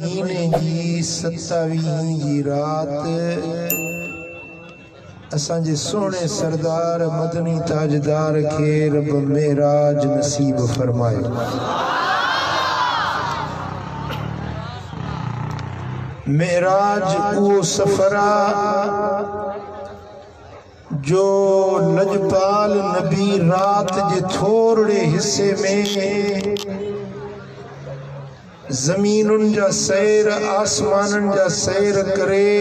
जी 27 जी रात असांजे सोने सरदार मदनी ताजदार के रब मेराज नसीब फरमायो। मेराज वो सफरा जो लजपाल नबी रात के थोड़े हिस्से में जमीनुन जा सैर आसमानन जा सैर करे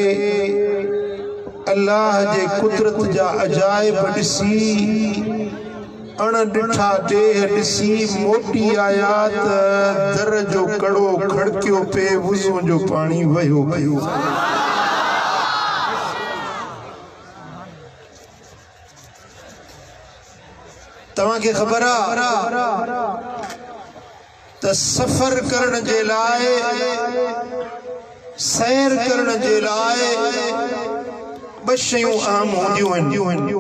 अल्लाह जे कुदरत जा अजायब ॾिसी अण ॾिठा देह ॾिसी मोटी आयात दर जो कड़ो खड़कियो पे वुज़ू जो पानी वयो वयो। तव्हांखे ख़बर आ त सफर करण जे लाए सैर करण जे लाए ॿ शयूं आम हूंदियूं आहिनि।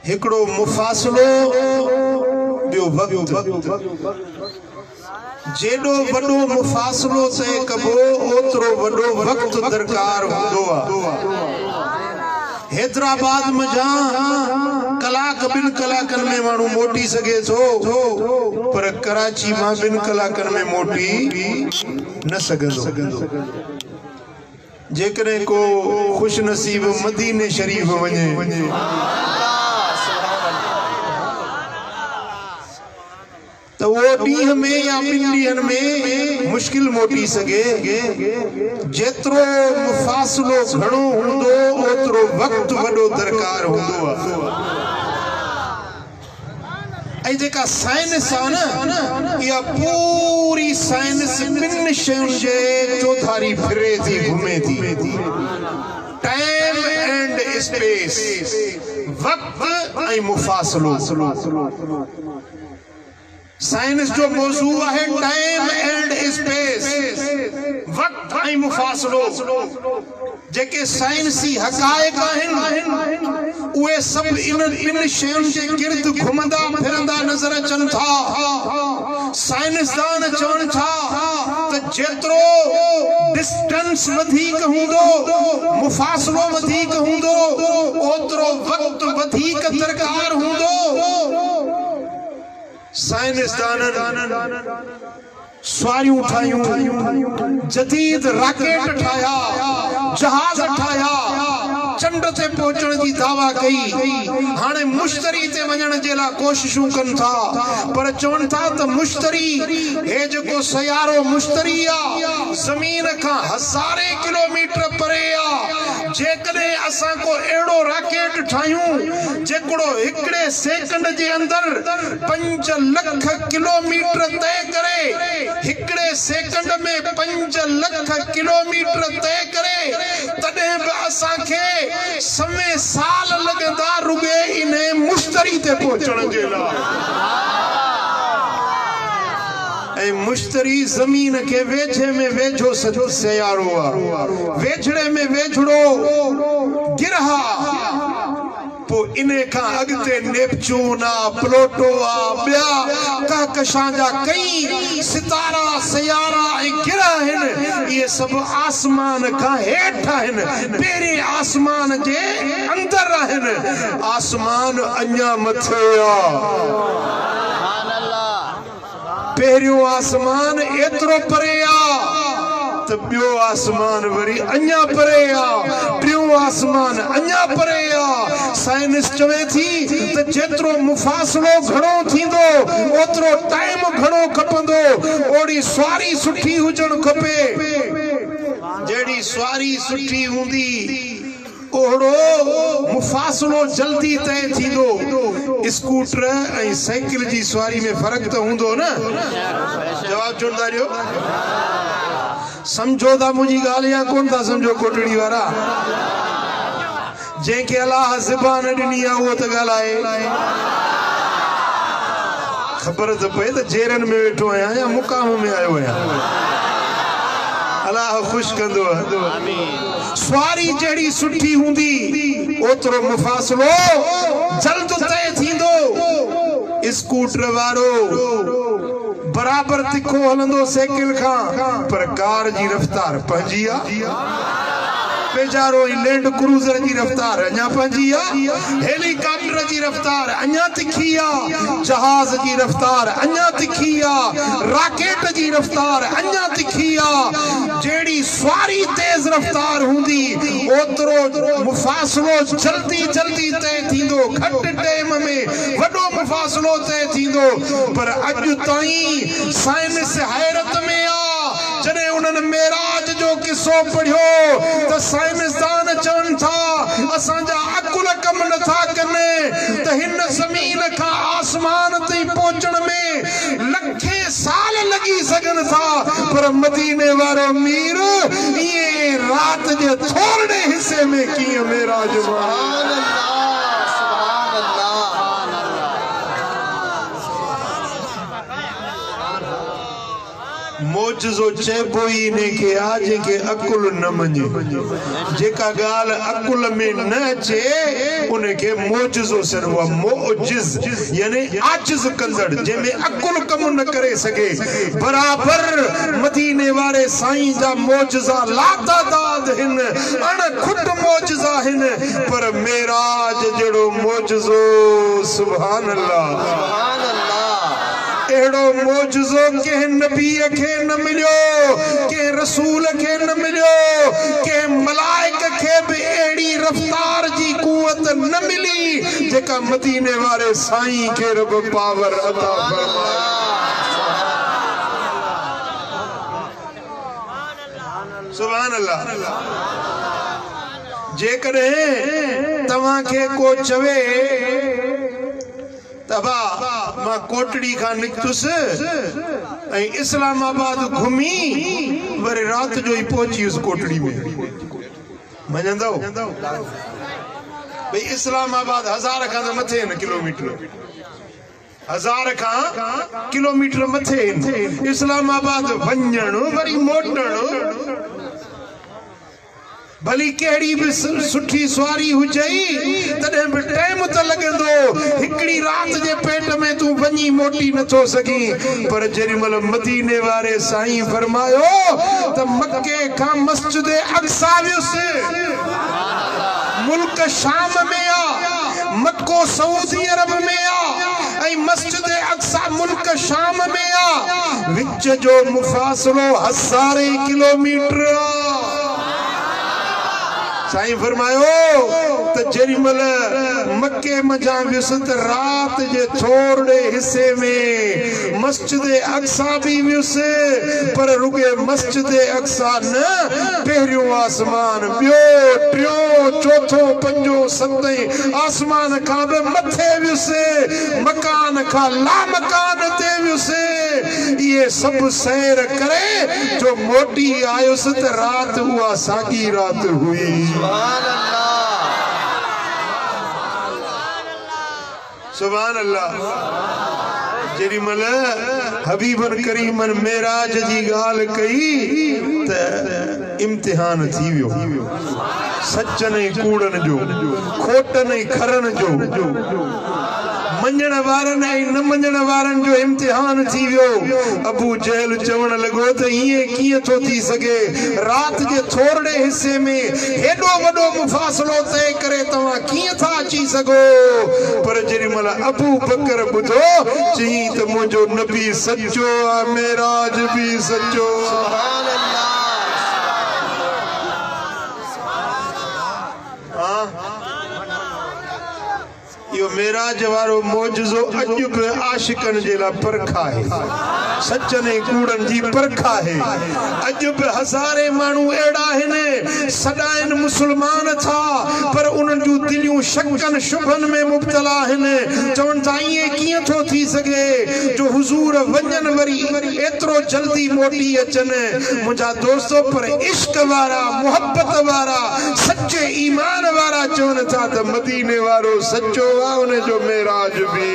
हिकिड़ो मुफ़ासिलो ॿियो वक़्तु। जेॾो वॾो मुफ़ासिलो तय कबो ओतिरो वॾो वक़्तु दरकार हूंदो आहे। हैदराबाद में जा कलाक बिन कलाकन में मानू मोटी सके थो पर कराची में बिन कलाकन में मोटी न सघंदो। जेकॾहिं को खुश नसीब मदीने शरीफ वञे तो वो ॾींहं में या ॿिनि ॾींहंनि में मुश्किल मोटी सके। जेतिरो मुफ़ासिलो घणो हूंदो ओतिरो वक़्तु वॾो दरकार हूंदो आहे। ऐं जेका साइंस आहे न इहा पूरी साइंस ॿिनि शयुनि जे चौधारी फिरे थी घुमे थी। टाइम एंड स्पेस, वक़्तु ऐं मुफ़ासिलो। साइंस जो मौजू है टाइम एंड स्पेस, वक्त ऐं मुफ़ासिलो। जेके साइंसी हक़ाइक़ आहिनि उहे सभु इन ॿिनि शयुनि जे गिर्द घुमंदा फिरंदा नज़र अचनि था। साइंसदान चवनि था त जेतिरो डिस्टेंस वधीक हूंदो मुफ़ासिलो वधीक हूंदो ओतिरो वक़्तु वधीक दरकार हूंदो। साइंसदाननि सवारियूं ठाहियूं, जदीद रॉकेट ठाहिया, जहाज ठाहिया, चंड ते पहुचण जी दावा कई। हाणे मुश्तरी ते वञण जे लाइ कोशिशूं कनि था पर चवनि था त मुश्तरी हे जेको सयारो मुश्तरी आ ज़मीन खां हज़ारे किलोमीटर परे आ। जेकॾहिं असां को अहिड़ो रॉकेट ठाहियूं जेकड़ो हिकिड़े सेकंड जे अंदर 5 लख किलोमीटर तय करे, हिकिड़े सेकंड में 5 लख किलोमीटर तय करे, तॾहिं बि असांखे समय साल लॻंदा रुॻे इन मुश्तरी ते पहुचण जे लाइ। ऐं मुश्तरी ज़मीन के वेझे में वेझो सयारो आहे, वेझड़े में वेझड़ो गिरह। पोइ इने खां अॻिते नेपच्यून आ, प्लूटो आ, ॿिया कहकशां जा कई सितारा सयारा ऐं गिरह आहिनि। इहे सभु आसमान खां हेठि आहिनि, पहिरें आसमान जे अंदर आहिनि। आसमान अञा मथे आ। पहिरियों आसमान एतिरो परे आ त ॿियो आसमान वरी अञा परे आ, टियों आसमान अञा परे आ। साइंस चवे थी त जेतिरो मुफ़ासिलो घणो थींदो ओतिरो टाइम घणो खपंदो। ओड़ी सवारी सुठी हुजण खपे। जहिड़ी सवारी सुठी हूंदी ओड़ो मुफ़ासिलो जल्दी तय थींदो। स्कूटर ऐं साइकिल जी सवारी में फ़र्क़ु त हूंदो न। जवाब चवंदा रहियो। समझो था मुंहिंजी ॻाल्हि या कोन था समझो? कोटड़ी वारा जंहिंखे अलाह ज़बान ॾिनी आहे उहो त ॻाल्हाए। ख़बर त पए त जेरनि में वेठो आहियां या मुक़ाम में आयो आहियां। अलाह ख़ुश कंदो। सवारी जहिड़ी सुठी हूंदी ओतिरो मुफ़ासिलो जल्द तय थींदो। स्कूटर वारो बराबर तिखो हलंदो साइकिल खां पर कार जी रफ्तार पंहिंजी आहे बेचारो लैंड क्रूजर की रफ्तार अञा पंहिंजी आहे हेलीकॉप्टर की रफ्तार अञा तिखी आहे जहाज की रफ्तार अञा तिखी आहे रॉकेट की रफ्तार अञा तिखी आहे जेड़ी सवारी तेज रफ्तार हूंदी ओतरो मुफासलो जल्दी जल्दी तय थींदो घट टाइम में वडो मुफासलो तय थींदो पर अॼु ताईं साइंस हैरत में आ जॾहिं उन्हनि मेराज जो किस्सो पढ़ियो त साइंसदान चवनि था असांजा अकुल कम नथा कनि त हिन ज़मीन खां आसमान ताईं पहुचण में लखे साल लॻी सघनि था पर मदीने वारो मीर इहे रात जे थोरे हिस्से में कीअं मेराज मोजज़ो चइबो ई ने के आ जेके अकुल न मञे जेका ॻाल्हि अकुल में न अचे उनखे मोजज़ो चइबो आहे मोजिज़ यानी आजिज़ कंदड़ जंहिंमें अकुल कम न करे सघे बराबर मदीने वारे साईं जा मोजज़ा लातादाद हिन अण खुद मोजज़ा हिन पर मेराज जहिड़ो मोजज़ो सुभान अल्लाह एड़ो मोजज़ो के नबी के न मिलियो के रसूल के न मिलियो के मलाइक के भी एड़ी रफ्तार जी कुवत न मिली जेका मदीने वारे साईं के रब पावर अता फरमाए सुभान अल्लाह जेकॾहिं तव्हां के को चवे तबा मां कोटड़ी खां निकतुसि ऐं इस्लामाबाद घुमी वरी रात जो ही पहुची उस कोटड़ी में मञंदो भई इस्लामाबाद 1000 खां मथे न किलोमीटर 1000 खां किलोमीटर मथे इस्लामाबाद वञण वरी मोटण भली केड़ी भी सुठी सवारी हुजई तॾहिं भी टाइम त लगंदो हिकड़ी रात जे पेट में तू वञी मोटी न थो सगी पर जेॾीमहिल मदीने वारे साईं फरमायो त मक्के खां मस्जिद अक्सा वियुसि मुल्क शाम में आ मक्को सऊदी अरब में आ ऐं मस्जिद अक्सा मुल्क शाम में आ विच जो मुफासलो 1000 किलोमीटर साईं फरमायो त जेॾीमहिल मक्के मजा वियुसि त रात जे थोरे हिस्से में मस्जिद अक्सा भी वियुसि पर रुगे मस्जिद अक्सा न पहिरियों आसमान ॿियो टियों चौथो पंजो सतें आसमान खां बि मथे वियुसि मकान खां लामकान ते वियुसि इहे सभु सैर करे जो मोटी आयुसि त रात उहा साॻी रात हुई सुभान अल्लाह जेॾीमहिल हबीबन करीमन मेराज जी ॻाल्हि कई त इम्तिहान थी वियो सचनि ऐं कूड़नि जो खोटनि ऐं खरनि जो मञण वारनि ऐं न मञण वारनि जो इम्तिहान थी वियो अबू जहल चवण लॻो त ईअं कीअं थो थी सघे रात जे थोरे हिस्से में हेॾो वॾो मुफ़ासिलो तय करे तव्हां कीअं था अची सघो पर जेॾीमहिल अबू बकर ॿुधो चई त मुंहिंजो नबी सचो आहे मेराज बि सचो यो मेराज वारो मोजज़ो अॼु बि आशिकनि जे लाइ परख आहे सचनि ऐं कूड़नि जी परख आहे अॼु बि हज़ारे माण्हू अहिड़ा आहिनि सदा आहिनि मुस्लमान था पर उन्हनि जूं दिलियूं शकनि शुभनि में मुब्तला आहिनि चवनि था ईअं कीअं थो थी सघे जो हुज़ूर वञनि वरी एतिरो जल्दी मोटी अचनि मुंहिंजा दोस्तो पर इश्क वारा मुहबत वारा सचे ईमान वारा चवनि था त मदीने वारो सचो उन जो मेराज भी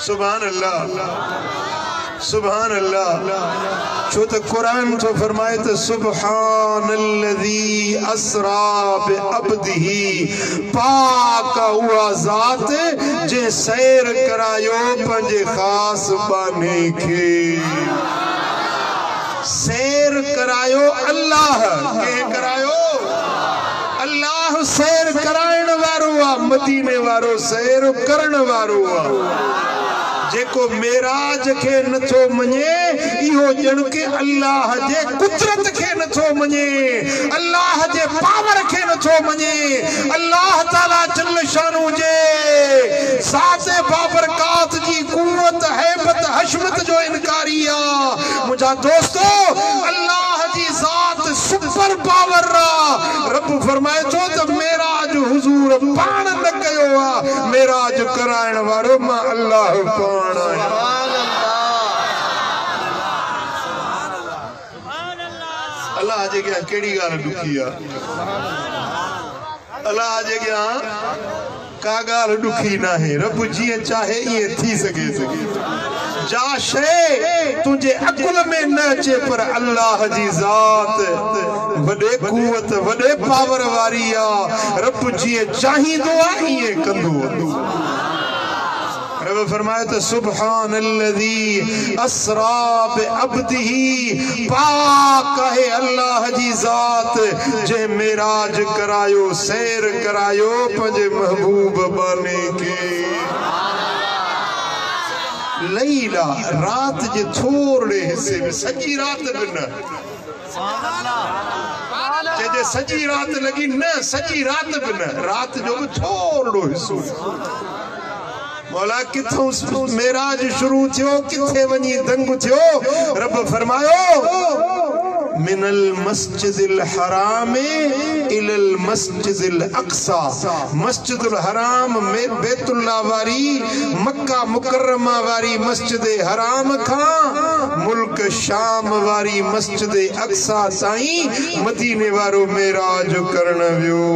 सुभान अल्लाह सुभान अल्लाह। छो तो कुरान तो फरमाए तो सुब्हानल्लज़ी अस्रा बिअब्दिही, पाक हुआ ज़ात जे सैर करायो पंजे खास बाने के। सैर करायो अल्लाह के करायो, अल्लाह सैर कराइण वारो आ, मदीने वारो सैर करण वारो आ। जेको मेराज के नथो मने इहो जण के अल्लाह जे कुदरत के नथो मने, अल्लाह जे पावर के नथो मने, अल्लाह ताला जल शानु जे साते बाबरकात जी कुवत हैबत हशमत जो इनकारी आ। मुझा दोस्तों अल्लाह जी जात सुपर पावर आ। रब फरमाए थो त मेराज हुजूर पाण न कयो आ, मेराज कराइण वारो मां अल्लाह पाण। अल्लाह जे क्या केड़ी गाल दुखी आ, अल्लाह जे क्या का गाल दुखी ना है। रब जी चाहे ये थी सके जा शे तुझे अकुल में न अचे, पर अल्लाह जी जात वडे कुवत वडे पावर वारी आ। रब जी चाहींदो आ ये कंदो। रब फरमाए तो सुब्हानल्लज़ी अस्रा बिअब्दिही, पाक है अल्लाह जी जात जे मेराज करायो सैर करायो पंजे महबूब बाने के। लैला रात जे थोड़े हिस्से में, सजी रात न जे सजी रात लगी न, सजी रात भी न, रात जो थोड़ो हिस्सो। मौला किथों मेराज शुरू थियो, किथे वनी दंग थियो। रब फरमायो मिनल मस्जिदिल हराम इलल मस्जिदिल अक्सा, मस्जिदुल हराम में बैतुल्लाह वारी मक्का मुकर्रमा वारी मस्जिद हराम खां मुल्क शाम वारी मस्जिद अक्सा ताईं मदीने वारो मेराज करण वियो।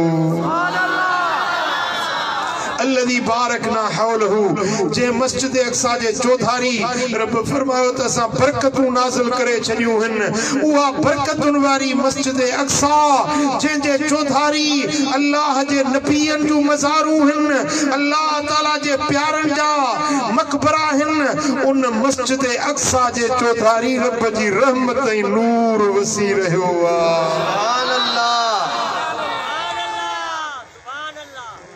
अल्लज़ी बारकना हौलहू, जे मस्जिद अक्सा जे चौधारी रब फरमायो त असां बरकतूं नाज़िल करे छॾियूं हन। उहा बरकतुन वारी मस्जिद अक्सा जंहिंजे चौधारी अल्लाह जे नबियन जूं मज़ारूं हन, अल्लाह ताला जे प्यारनि जा मक़बरा हन, उन मस्जिद अक्सा जे चौधारी रब जी रहमत ऐं नूर वसी रहियो आहे।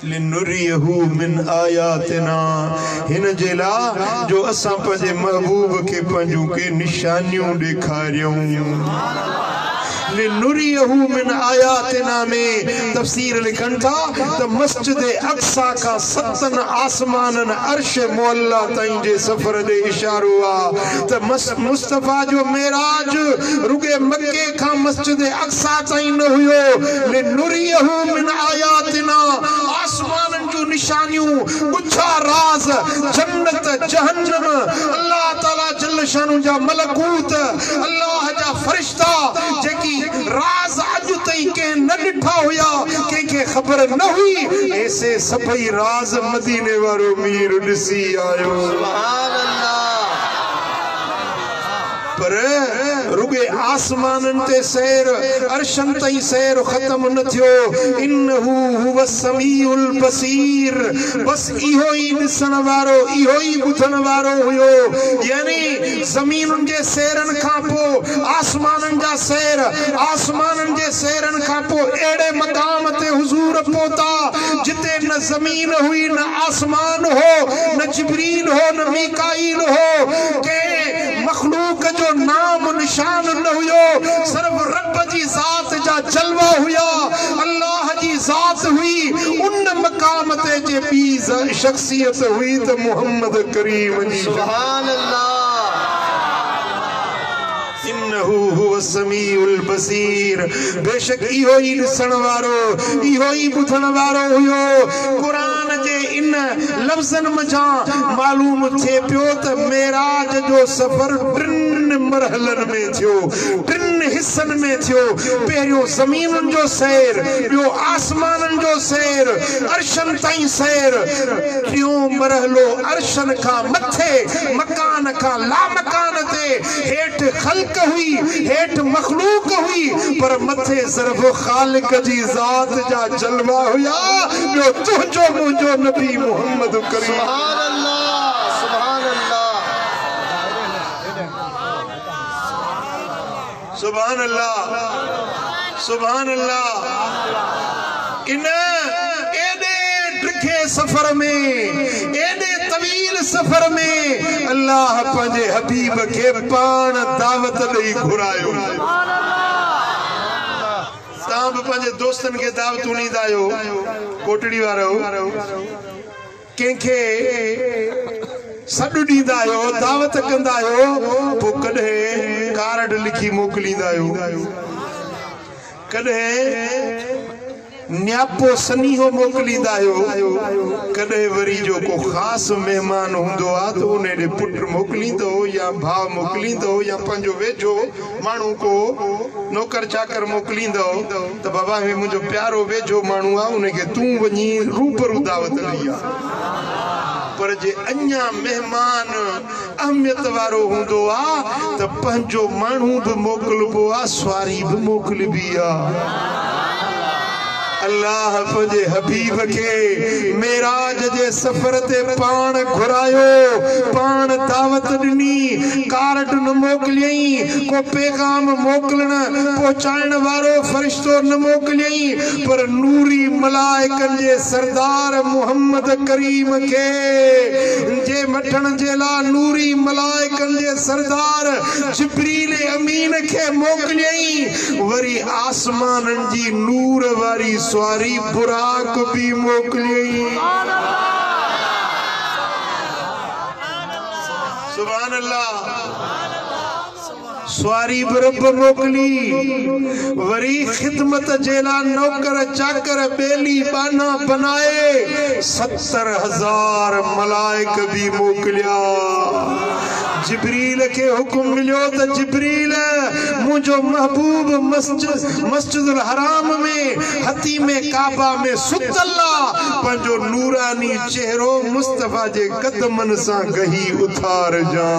लिनुरियहू मिन आयातिना, हिन जे ला जो असां पंहिंजे महबूब के पंहिंजूं के निशानियूं ॾेखारियूं। लिनुरियहू मिन आयातिना में तफसीर लिखन था त मस्जिद अक्सा का 7 आसमानन अर्श मुअल्ला ताईं जे सफर दे इशारो आ त मुस्तफा जो मेराज रुगे मक्के का मस्जिद अक्सा ताईं न हुयो। लिनुरियहू मिन आयातिना, आसमानन जो निशानियूं, गुच्छा राज, जन्नत जहन्नम, अल्लाह ताला जल शानु जा मलकूत, अल्लाह जा फरिश्ता जेकी राज अज ताईं के न ॾिठा हुया, के खबर न हुई, ऐसे सभई राज मदीने वारो मीर ॾिसी आयो। सुभान अल्लाह। पर रुगे आसमानन ते सैर, अर्शन ताईं सैर खत्म न थियो। इन्नहू हुव समीउल बसीर, बस इहो ही ॾिसण वारो, इहो ही ॿुधण वारो हुयो। यानी ज़मीनुन जे सैरन खां पोइ आसमानन जा सैर, आसमानन जे सैरन खां पोइ अहिड़े मक़ाम ते हुजूर पहुता जिते न ज़मीन हुई, न आसमान हो, न जिब्रील हो, न मीकाईल हो, के मखलूक जो नाम निशान न हुयो, सिर्फ रब जी जात जा जलवा हुया, अल्लाह जी जात हुई। उन मकाम ते जे बी शख्सियत हुई त मोहम्मद करीम जी। सुभान अल्लाह। इन्नहू हुव समीउल बसीर, बेशक इहो ही ॾिसण वारो, इहो ही ॿुधण वारो हुयो। कुरान जे इन लफ्ज़न मझां मालूम थिए पियो त मेराज जो सफ़र मरहलन में थियो, 3 हिस्सन में थियो। पहिरियों ज़मीनन जो सैर, ॿियो आसमानन जो सैर, अर्शन ताईं सैर। टियों मरहलो अर्शन खां मथे मकान खां ला मकान ते हेठ खल्क हुई, हेठ मखलूक हुई, पर मथे सिर्फ खालिक जी ज़ात जा जलवा हुया। ॿियो तुंहिंजो मुंहिंजो नबी मोहम्मद करीम। सुभान अल्लाह, सुभान अल्लाह, सुभान अल्लाह, सुभान अल्लाह। इन एडे ड्रिखे सफर में, एडे तवील सफर में अल्लाह पंहिंजे हबीब खे पाण दावत ॾेई घुरायो। तव्हां बि पंहिंजे दोस्तनि खे दावतूं ॾींदा आहियो, कोटड़ी वारो कंहिंखे सॾु ॾींदा आहियो, दावत कंदा आहियो, पोइ कॾहिं कार्ड लिखी मोकिलींदा आहियो, कॾहिं न्यापो सनीहो मोकिलींदा आहियो, कॾहिं वरी जो को ख़ासि महिमान हूंदो आहे त उन ॾे पुटु मोकिलींदो या भाउ मोकिलींदो या पंहिंजो वेझो माण्हू को नौकर चाकर मोकिलींदो त बाबा हे मुंहिंजो प्यारो वेझो माण्हू आहे, उनखे तूं वञी रूबरू दावत ॾेई आ। पर जे अञा महिमान अहमियत वारो हूंदो आहे त पंहिंजो माण्हू बि मोकिलबो आहे, स्वारी बि मोकिलबी आहे। अल्लाह पंहिंजे हबीब खे मेराज जे सफ़र ते पाण घुरायो, पाण दावत ॾिनी, कार्ड न मोकिलियईं, को पैगाम मोकिलण पहुचाइण वारो फ़रिश्तो न मोकिलियईं, पर नूरी मलाइकनि जे सरदार मोहम्मद करीम खे जे वठण जे लाइ नूरी मलाइकनि जे सरदार जिब्रील अमीन खे मोकिलियईं। वरी आसमाननि जी नूर वारी स्वारी बुराक भी मोकिलियईं। सुभान अल्लाह। स्वारी बरब मोकली, वरी खिदमत जेला नौकर चाकर बेली बाना बनाए 70,000 मलाइक भी मोकलिया। जिब्रील के हुक्म मिलो तो जिब्रील मुझो महबूब मस्जिदुल हराम में हती में काबा में सुतल्ला पंजो नूरानी चेहरो मुस्तफा जे कदमन सा गही उतार जा।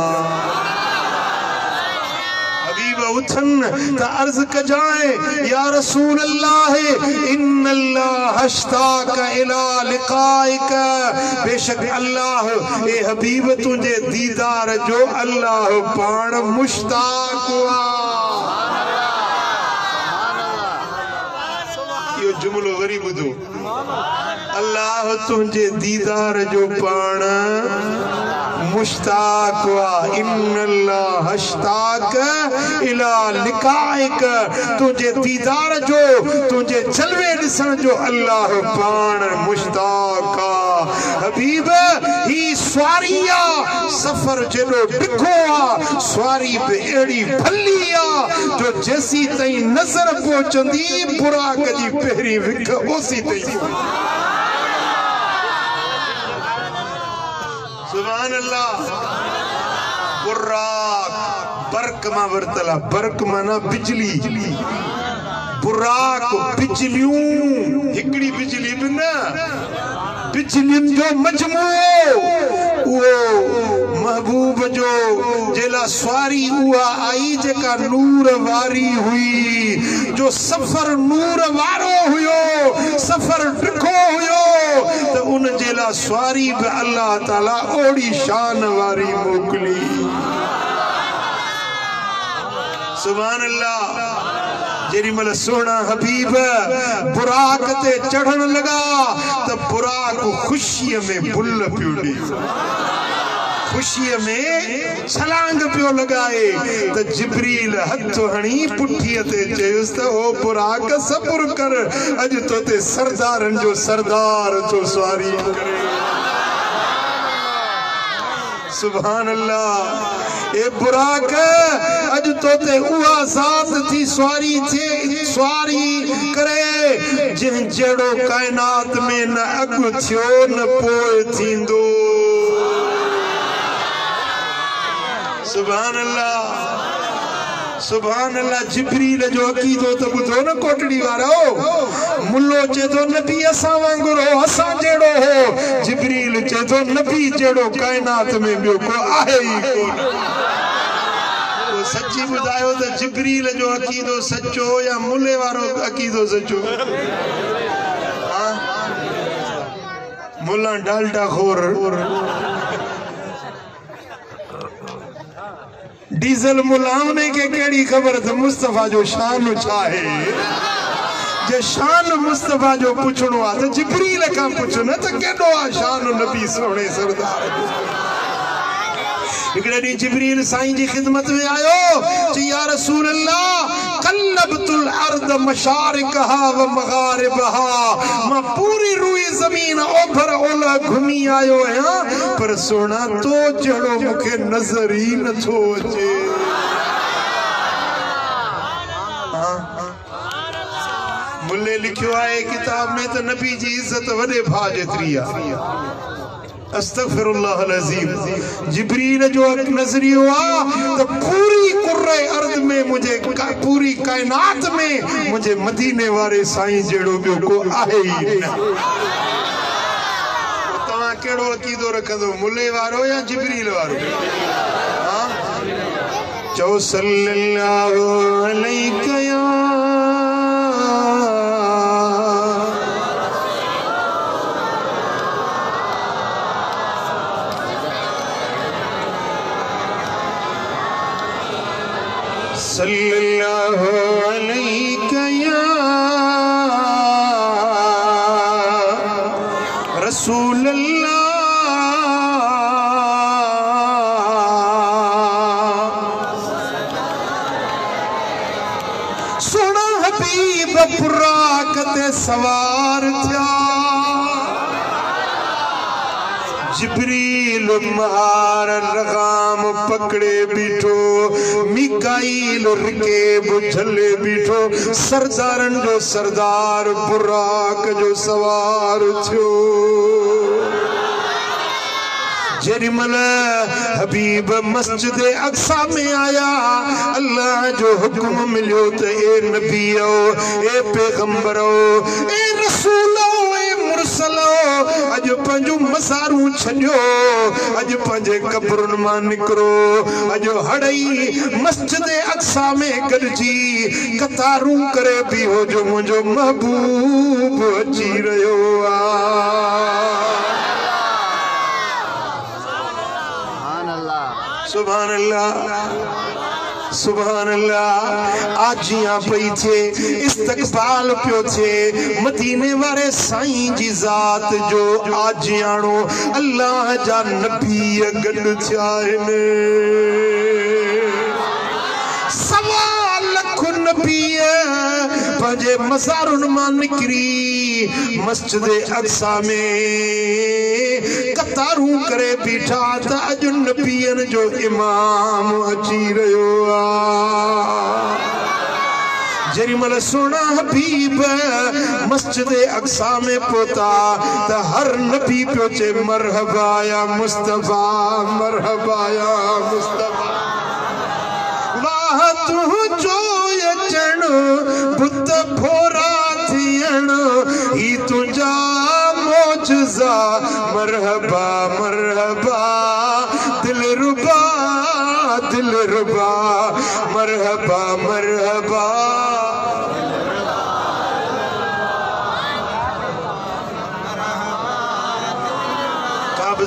उठन त अर्ज कजाए या रसूल अल्लाह इन्नल्लाह हश्ताक इला लिकाइक, बेशक अल्लाह ए हबीब तुझे दीदार जो अल्लाह पाण मुश्ताक हुआ। यो जुमलो वरी बुधो, अल्लाह तुझे दीदार जो पाण मुश्ताक हुआ। इन्नल्लाह हश्ताक इला लिकाइक, तुझे दीदार जो तुझे जलवे ॾिसण जो अल्लाह पाण मुश्ताक आ। हबीब ही स्वारिया सफर जेॾो ॾिघो आ, स्वारी बि अहिड़ी भली आ जो जेसी ताईं नज़र पहुचंदी बुराक जी पहिरीं विख ओसी ताईं। सुभान अल्लाह। बुराक बर्क मां वरतला, बर्क माना बिजली, बुराक बिजलियूं, हिकड़ी बिजली भी न, बिजलियुनि जो मजमूओ वो महबूब जो जेला स्वारी उहा आई जेका नूर वारी हुई, जो सफर नूर वारो हुयो, सफर ॾिघो हुयो, त उन जेला स्वारी भी अल्लाह ताला ओड़ी शान वारी मोकली। सुभान अल्लाह। जेरी मल सोना हबीब बुराक ते चढ़न लगा तो बुराक खुशी में बुल पियो ॾे, खुशी में छलांग पियो लगाए तो जिब्रील हथ हणी पुठीअ ते चयुसि त ओ बुराक सब्र कर, अज तो ते सरदारन जो सरदार तो स्वारी करे। सुभान अल्लाह। ए बुराक अज तो ते उहा ज़ात थी स्वारी करे जिन जड़ो कायनात में न अग थियो न पोइ थींदो। सुभान अल्लाह। सुभान अल्लाह जिब्रील जो अकीदो तो बुधो न कोटड़ी वारो मुल्लो चे तो नबी असा वांगुरो असा जेड़ो हो जिब्रील चे तो नबी जेड़ो कायनात में बियो को आहे ही कोन तो सच्ची बुधायो तो जिब्रील जो अकीदो सच्चो या मुल्ले वारो अकीदो सच्चो मुल्ला डालडा खोर डीजल मुलावने के केड़ी खबर तो मुस्तफा जो शान चाहे जे शान मुस्तफा जो पुछणो आ तो जिब्रील का पुछो न तो केडो आ शान नबी सोने सरदार इकड़े डी जिब्रील साईं जी खिदमत में आयो जी या रसूल अल्लाह कल्लबतुल अर्द मशारिकहा व मगारिबहा मैं पूरी रुई जमीन ओभर ओला घूमी आयो है पर सोना तो जड़ो मुखे नजर ही न थो अचे मुल्ले लिखियो है किताब में तो नबी जी इज्जत वडे भा जेतरी आ अस्तगफिरुल्लाह अज़ीम जिब्रील जो नजरियो आ तो पूरी कुर्रे अर्द में मुझे पूरी कायनात में मुझे मदीने वाले साईं जेड़ो बियो को आहे ही न तवा केड़ो अकीदो रखंदो मुल्ले वारो या जिब्रील वारो हां चो सल्लल्लाहु अलैहि या सल्लल्लाहु अलैहि या रसूल अल्लाह सोना हबीब पुराक ते सवार थिया जिब्रील मार लगाम पकड़े बीठो मिकाईल रुके बुझले बीठो सरदारन जो सरदार बुराक जो सवार थियो जेरिमल हबीब मस्जिद अक्सा में आया अल्लाह जो हुक्म मिलियो तो ए नबियो ए पैगंबरो ए रसूलो अज पंजू मसारू छड़ियो अज पंजे कब्रुन मां निकरो अज हड़ई मस्जिद अक्सा में गॾजी कतारू करे भी हो जो मुझो महबूब अची रयो सुभान अल्लाह सुभान अल्लाह आजियां पई थे इस्तकबाल पियो थे मदीने वाले साईं जी जात जो आजियाणो अल्लाह जा नबी गड थिया ने सवा लख नबी पंजे मज़ारुन मां निकरी मस्जिद अक्सा में कतारू करे बीठा त अज नबियन जो इमाम अची रयो जरिमल सोना हबीब मस्जिद अक्सा में पोता त हर नबी पियो चे मरहबा या मुस्तफा मरहबा या मुस्तफा वाह तू जो अचण बुत भोरा थियण ही तुझा मौजज़ा मरहबा मरहबा दिलरुबा दिलरुबा मरहबा मरहबा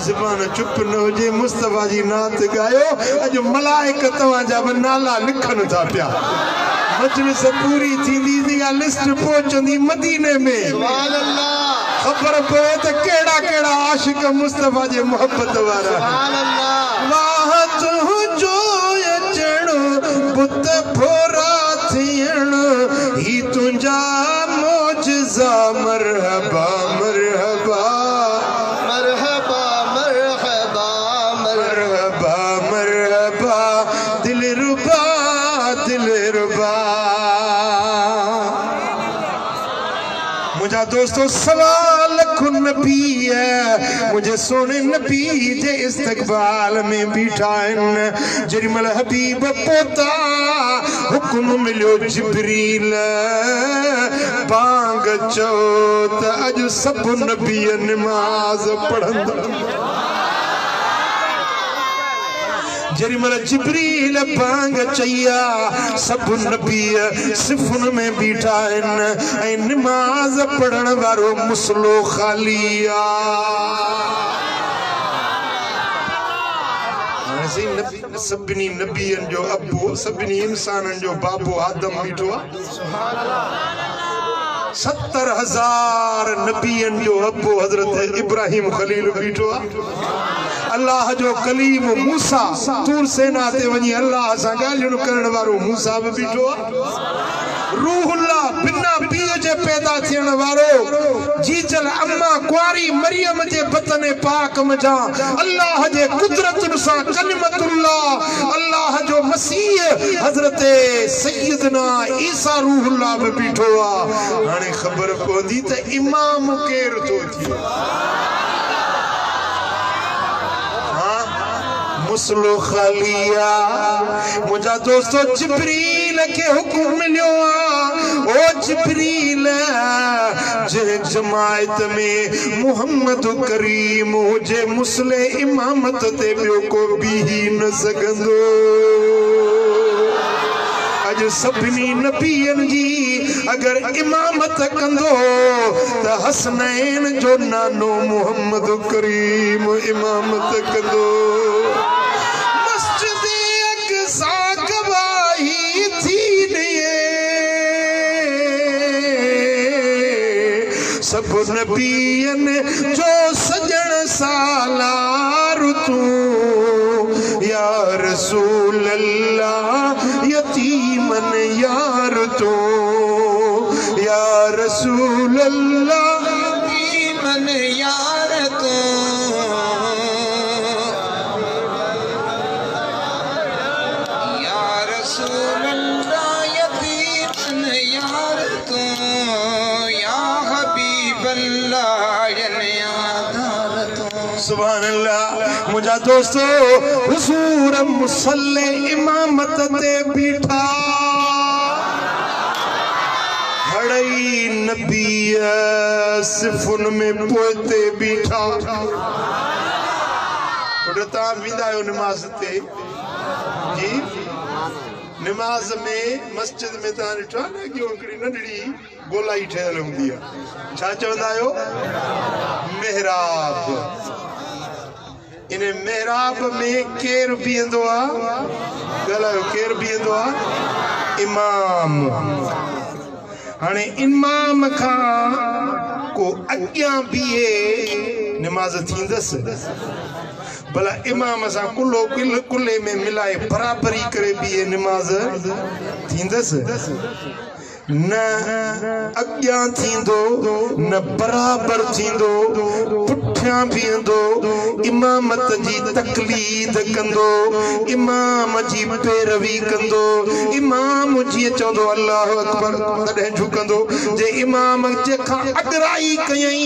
ज़बान चुप न हुजे मुस्तफा जी नात गायो अज मलाइक तवा जा नाला लिखन था पिया मजलिस पूरी थींदी थी या लिस्ट पहुंचंदी मदीने में सुभान अल्लाह खबर पे त केड़ा केड़ा आशिक मुस्तफा जे मोहब्बत वाला सुभान अल्लाह वाह तू जो अचण बुत भोरा थियण ही तुझा मौजज़ा मरहबा मरहबा दोस्तों सवा लख नबी है मुझे सोने नबी जे इस्तकबाल में बिठाइन जरिमल हबीब पोता हुक्म मिलियो जिब्रील बांग चो त अज सब नबी नमाज पढ़ंदा जरिमल जिब्रील बांग चैया सब नबी सिफुन में बीठा ऐं नमाज पढ़ण वारो मुसलो खालिया सभिनी नबियन जो अबू सभिनी इंसानन जो बाबू आदम बीठो 70,000 नबियन जो अबू हजरत इब्राहिम खलील बीठो अल्लाह जो कलीम मूसा तूर सेना ते वनी अल्लाह सा गालियन करण वारो मूसा भी बीठो रूहुल्लाह बिना पीर जे पैदा थियण वारो जीजल अम्मा कुआरी मरियम जे बतन पाक मजा अल्लाह जे कुदरत सा कलिमतुल्लाह अल्लाह जो मसीह हजरत सैयदना ईसा रूहुल्लाह भी बीठो हाने खबर पवंदी त इमाम केर तो थी मुसलो खालिया मुझा दोस्तों जिब्रील के हुक्म मिलियो ओ जिब्रील जे जमायत में मुहम्मद करीम जे मुसले इमामत ते बियो को भी न सगंदो अज सभिनी नबियन जी अगर इमामत कंदो त हसनैन जो नानो मुहम्मद करीम इमामत कंदो सब नबियन जो सजन सालार तू या रसूल अल्लाह यतीमन यार तू या रसूल अल्लाह यतीमन यार तू या रसूल अल्लाह यतीमन यार तू सुभान अल्लाह मुझा दोस्तों हुजूर मुसल्ले इमामत ते बीठा हड़ई नबी सिफुन में पोते बीठा पढ़ता विदायो नमाज ते जी नमाज में मस्जिद में ता ॾिठो न कि हिकिड़ी नंढड़ी गोलाई ठहियल हूंदी आहे छा चवंदा आहियो मेहराब इन मेहराब में केर बीहंदो आहे ॻाल्हायो केर बीहंदो आहे इमाम हाणे इमाम खां को अॻियां बीहे नमाज थींदसि भला इमाम सा कुल्लो कुल्ले में मिलाए बराबरी करे बीहे नमाज थींदसि न अॻियां थींदो न बराबर थींदो पुठियां बीहंदो इमामत जी तकलीद कंदो इमाम जी पैरवी कंदो इमाम जीअं चवंदो अल्लाहु अकबर तॾहिं झुकंदो जे इमाम जेखां अॻराई कयई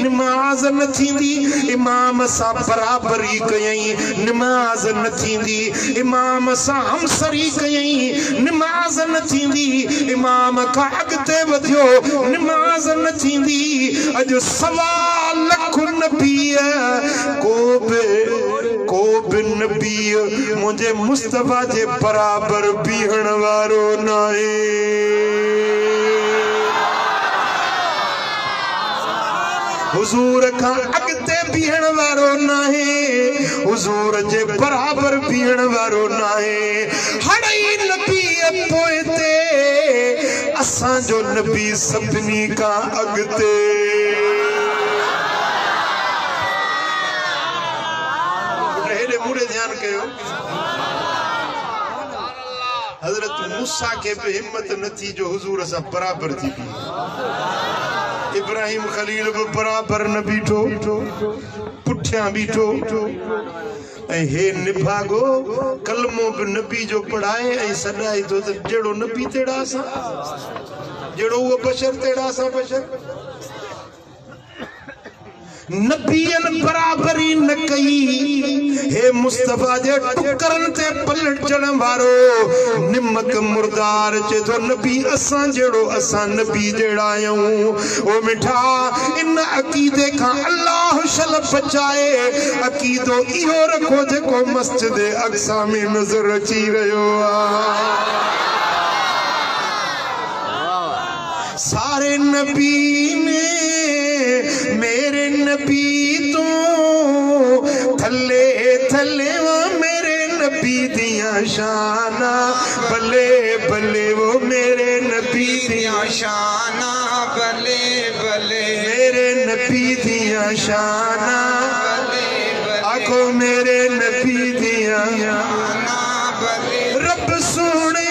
नमाज़ न थींदी इमाम सां बराबरी कयई नमाज़ न थींदी इमाम सां हमसरी कयई नमाज़ न थींदी इमाम का अगते वधियो नमाज न थींदी अज 1.25 लख नबी को बि नबी मुझे मुस्तफा जे बराबर बीहण वारो नाहे हुजूर का अगते बीहण वारो नाहे हुजूर जे बराबर बीहण वारो नाहे हड़ई नबी पोइते असां जो नबी सभिनी का अगते हेॾे मूड़े ध्यान कयो हजरत मूसा के भी हिम्मत न थी जो हुजूर सां बराबर थी बी इब्राहिम खलील भी बराबर न बीठो पुठियां बीठो ऐं हे निभागो कलमो भी नबी जो पढ़ाए ऐं सॾाई तो त जहिड़ो नबी तेड़ा असां जहिड़ो उहो बशर तेड़ा असां बशर नबीयन बराबरी न कई हे मुस्तफा जे टुकरन ते पलट चढ़ वारो निमक मुर्दार चे तो नबी असां जेड़ो असां नबी जेड़ा आयूं ओ मिठा इन अकीदे का अल्लाह शल बचाए अकीदो इहो रखो जेको मस्जिद अक्सा में नजर अची रहियो आ सारे नबी ने मेरे नबी तो थले थले वो मेरे नबी दिया शाना बले बले वो मेरे नबी दिया शाना बले बले मेरे नबी दिया शाना आखो मेरे नबी दिया शाना बले रब सोने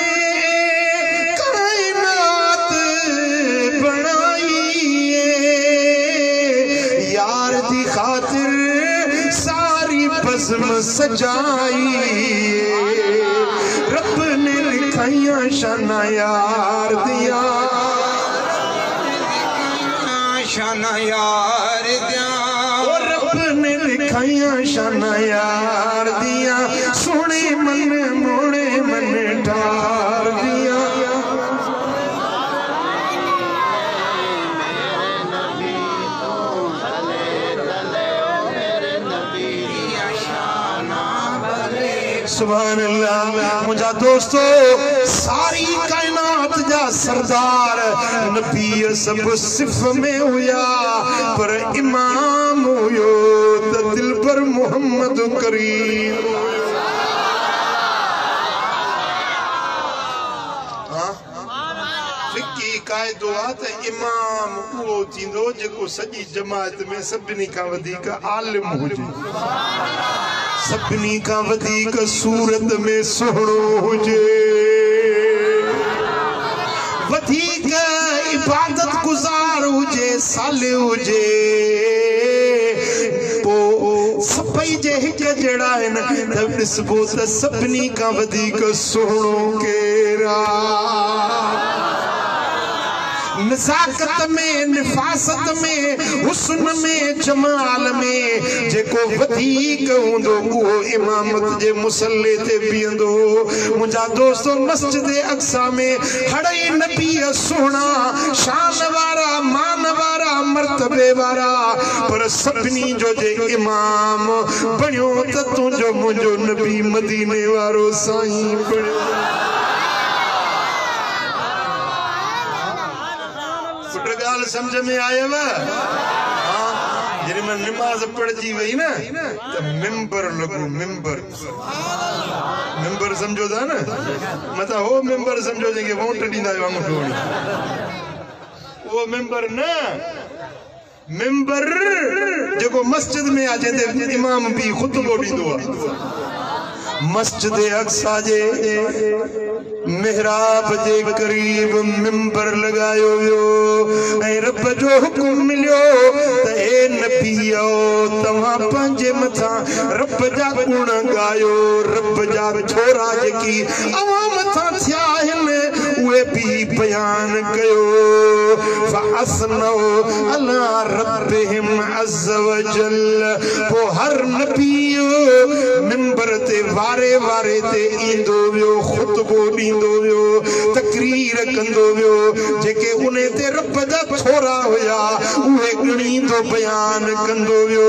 खातिर सारी बज़्म सजाई रब ने लिखाइया शाना यार दिया शाना यार दिया और रब ने लिखाइया शाना यार दिया सोने मन मोड़े मन ठार दिया सुभान अल्लाह मुझा दोस्तों सारी कायनात जा सरदार नबी सब सिफ में हुया पर इमाम हुयो त दिल पर मोहम्मद करीम फिकी कायदो आ त इमाम वो थींदो जेको सजी जमात में सभिनी का वधीक आलिम हुजे सभिनी का वधीक सूरत में सुहणो हुजे वधीक इबादत गुजार हुजे साले हुजे पो सभई जे हिक जड़ा है न त ॾिसबो त सभिनी का वधीक सुहणो केरा नज़ाकत में निफासत में हुस्न में जमाल में जेको वधीक हुंदो वो इमामत जे मुसल्ले ते बीहंदो मुंजा दोस्तों मस्जिद अक्सा में हड़ई नबी सोना शान वारा मान वारा मर्तबे वारा पर सभिनी जो जे इमाम बणियो त तुंहिंजो मुंहिंजो नबी मदीने वारो साईं बणियो समझ में आयव जॾहिं मां निमाज़ पढ़जी वई न त मिंबर लॻो मिंबर मिंबर समझो था न मता हो मिंबर समझो जंहिंखे वोट ॾींदा आहियो आङुठो वो मिंबर न मिंबर जेको मस्जिद में आहे जंहिंते इमाम बि ख़ुतबो ॾींदो आहे मस्जिद अक्सा जे मेहराब जे करीब मिंबर लगायो वियो ऐं रब जो हुकुम मिलियो त हे नबीओ तव्हां पंहिंजे मथां रब जा गुण ॻायो रब जा छोरा जेकी अवां मथां थिया आहिनि उहे बि बयान कयो फअस्नौ अला रब्बिहिम अज़्ज़ वजल पो हर नबी मिंबर ते वारे वारे ते ईंदो वियो ख़ुतबो ॾींदो वियो तकरीर कंदो वियो जेके उन ते रब जा छोरा हुया उहे ॻणींदो बयान कंदो वियो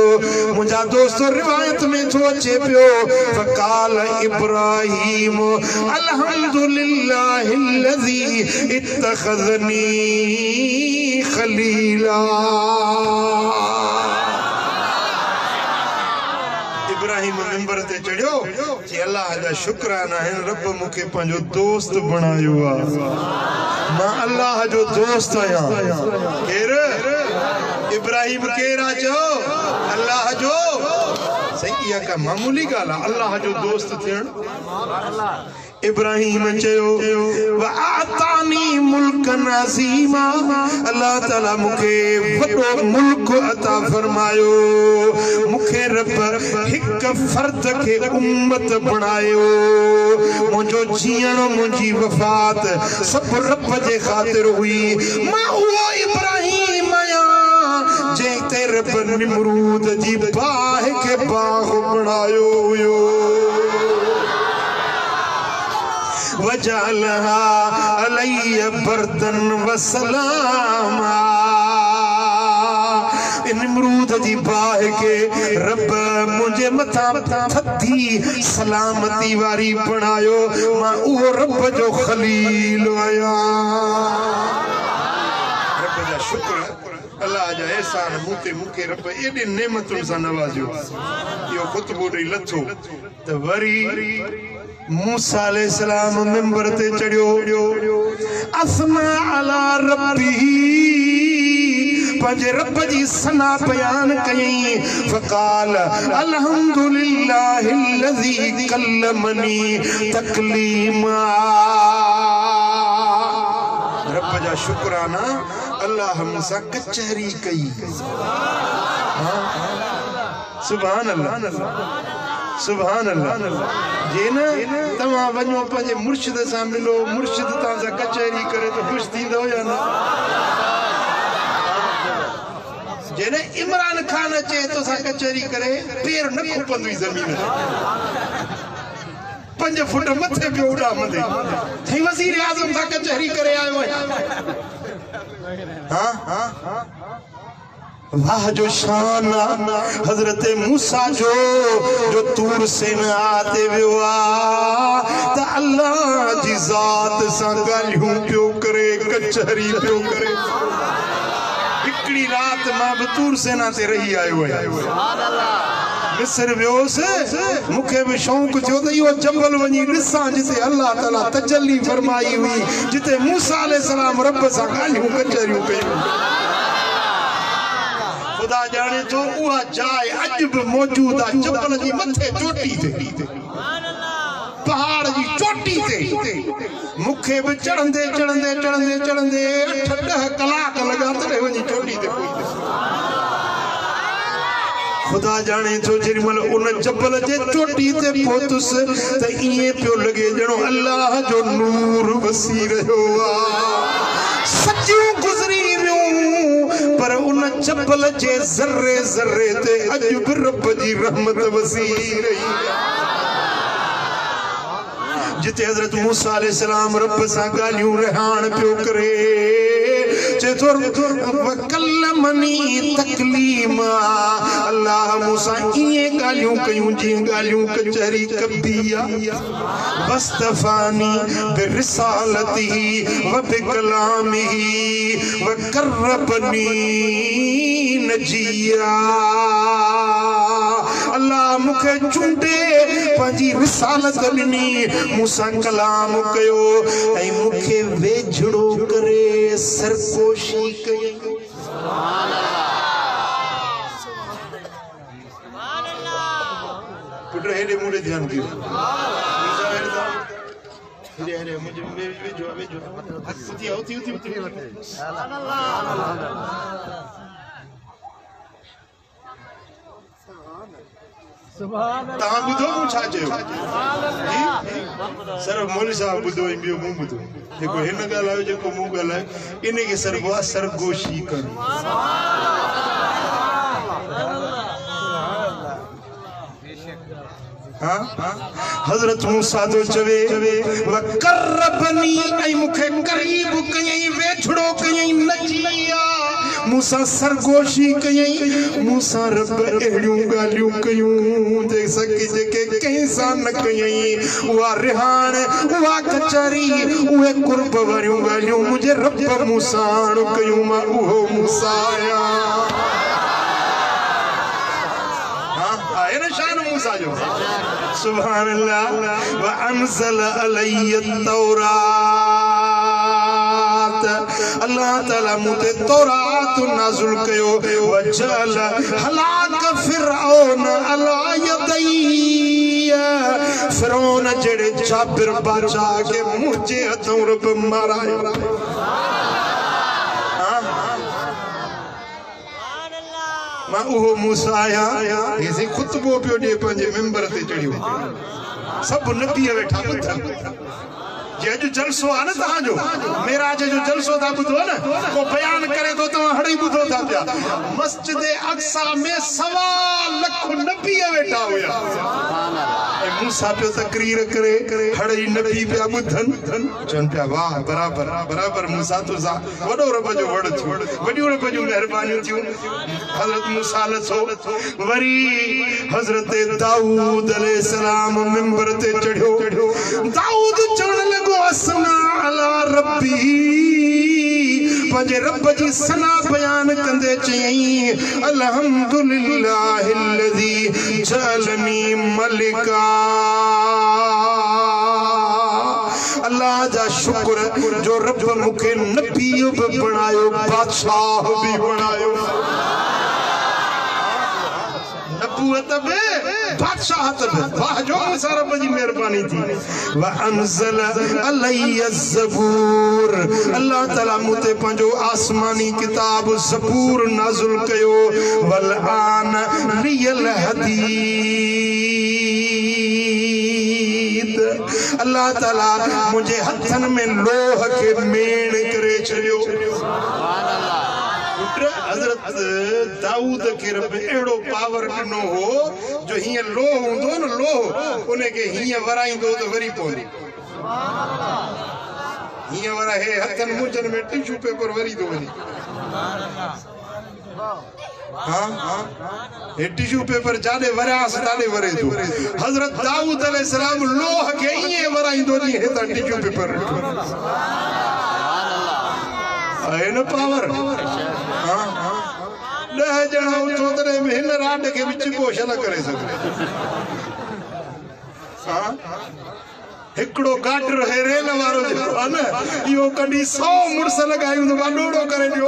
मुंहिंजा दोस्तो रिवायत में थो अचे पियो फ़क़ाल इब्राहीम अल्हम्दुलिल्लाहि लज़ी इत्तख़ज़नी खलीला इब्राहिम मिंबर ते चढ़ियो कि अल्लाह जा शुक्राना है रब मुखे पंहिंजो दोस्त बनायो आ मां अल्लाह जो दोस्त आया केर इब्राहिम केरा जो अल्लाह जो सही का मामूली गाल अल्लाह जो दोस्त थियण इब्राहिम चयो व आतानी मुल्कन अज़ीमा अल्लाह ताला मुखे वडो मुल्क अता फरमायो मुखे रब हिक फर्द के उम्मत बनायो मुझो जीण मुझी वफात सब रब जे खातिर हुई मां वो इब्राहिम आया जे तेरे पर निमरूद जी बाह के बाग बनायो यो वजालहा अलैय बर्दन वसलामा निमरूद जी बाह के रब मुझे मथा थधी सलामती वारी बनायो मां उहो रब जो खलील आया रब जा शुक्र अल्लाह जा एहसान मुते मुके रब एडे नेमतुन सा नवाजो यो खुतबो ॾेई लथो त वरी मूसा अलैहिस्सलाम मिंबर ते चढ़ियो असमा अला रब्बी पंजे रब जी सना बयान कई फकाल अल्हम्दुलिल्लाहिल्लज़ी कल्लमनी तकलीमा रब जा शुक्राना अल्लाह हमसा कचहरी कई सुभान अल्लाह सुभान अल्लाह जे न तवा वञो पंहिंजे मुर्शिद सां मिलो मुर्शिद तां सां कचहरी करे तो खुश थींदो या न जे न इमरान खान अचे तो सा कचहरी करे पैर न खुपंदी ज़मीन 5 फुट मथे पे उड़ा मंदे थई वज़ीर आज़म सा कचहरी करे आयो हां हां वाह जो शान हजरत मूसा जो तूर सेना आते विया त अल्लाह जी जात सा गालियों पियो करे कचहरी पियो करे हिकड़ी रात मां बतूर सेना ते रही आयो सुभान अल्लाह मिस्र व्योस मुखे भी शौक थियो त यो जबल वनी ॾिसां जिते अल्लाह ताला तजल्ली फरमाई हुई जिते मूसा अलैहिस्सलाम रब सा गालियों कचहरियों कयूं खुदा जाने तो उहा जाए अज भी मौजूद है जबल जी मथे चोटी ते पहाड़ जी चोटी ते मुखे भी चढ़ंदे 8-10 कलाक लगा तड़े वनी चोटी ते खुदा जाने तो जेमल उन जबल जे चोटी ते पहुतुस त इए पियो लगे जणो अल्लाह जो नूर वसी रहियो आ सचियूं गुज़री पर उन जबल जे ज़र्रे ज़र्रे ते अज भी रब जी रहमत वसी रही जिते हजरत मूसा अलैहिस्सलाम रब सा गालियों रहण पियो करे चे तो वकल्लमनी तकलीमा अल्लाह मूसा इए गालियों कयूं जी गालियों कचहरी कबिया वस्तफानी बिरिसालती व बिकलामिही व करबनी नजिया अल्लाह मुखे चुंडे पंजी रिसालत ॾिनी मूसा कलाम कयो ऐं मुखे वेझड़ो करे सरकोशी कई सुभान अल्लाह पुट हेडे मुड़े ध्यान दियो हेडे मुझे वेझो उती सुभान अल्लाह तां बुधो छा चयो सर मौलवी साहब बुधो बियो मूं बुधो जेको हिन ॻाल्हायो जेको मूं ॻाल्हायो इन खे सरबो सरगोशी कर हजरत मूसा जो चवे वकरबनी ऐ मुखे करीब कयई वेछड़ो कयई नचिया मूसा सरगोशी कयई मूसा रब एड़ियों गालियों कयूं जे सकी जेके कैसा न कयई वा रिहान वा कचरी उहे कुर्ब वरियों गालियों मुझे रब मूसा कयूं मां उहो मूसा आया आए न शान मूसा जो सुभान अल्लाह व अनज़ल अलैहि तौरात अल्लाह ताला मुते तौरात नाज़िल कयो वजल हलाक फिरऔन अला यदई फिरौन जेड़े जाबिर बादशाह के मुझे हथों रब मारायो मां उहो मूसा आया ऐसे खुतबो पियो दे पंजे मेंबर ते चढ़ियो सब नबी वेठा जे जो जलसो आ न तहां जो मेराज जो जलसो था बुधो न को बयान करे तो तहां हड़ी बुधो था पिया मस्जिद अक्सा में 1.25 लाख नबी वेठा हुया मूसा पे तकरीर करे हड़ी नबी पे बुधन चन पे वाह बराबर बराबर मूसा तो सा वडो रब जो वड थियो वडी रब जो मेहरबानी थियो हजरत मूसा लसो वरी हजरत दाऊद अलैहिस्सलाम मिंबर ते चढ़ियो दाऊद चढ़न लगो असना अला रब्बी पंजे रब जी सना बयान कंदे चई अल्हम्दुलिल्लाहिल्लज़ी जअलनी मलिका अल्लाह जा शुक्र जो रब मुखे नबी भी बनायो बादशाह भी बनायो नबूवत बे बादशाहत बे वाह जो रब जी मेहरबानी थी व अनज़ल अलैय ज़बूर अल्लाह ताला मुते पंजो आसमानी किताब ज़बूर नाज़िल कयो वल आन लियल हदीद अल्लाह ताला मुझे हथन में लोह के मेण करे छड़ियो हजरत दाऊद के रब एड़ो पावर ॾिनो हो जो हिय लोह हूंदो न लोह उन्हें के हिय वराईंदो तो वरी पवंदी हिय वरा हे हथन मुंजन में टिश्यू पेपर वरी दो वनी हाँ ये टिश्यू पेपर जाने वरास ताने वरे दो हजरत दाऊद अलैहिस्सलाम लोह के हिय वराईंदो जी हेता टिश्यू पेपर है न पावर हाँ ॾह ॼणा चौधरे में हिन राड के विच कोश न करे सघे हाँ हिकड़ो गाडर है रेल वारो जो है न इहो कॾहिं 100 मुड़स लॻायूं त मां ॾोड़ो करे ॾियो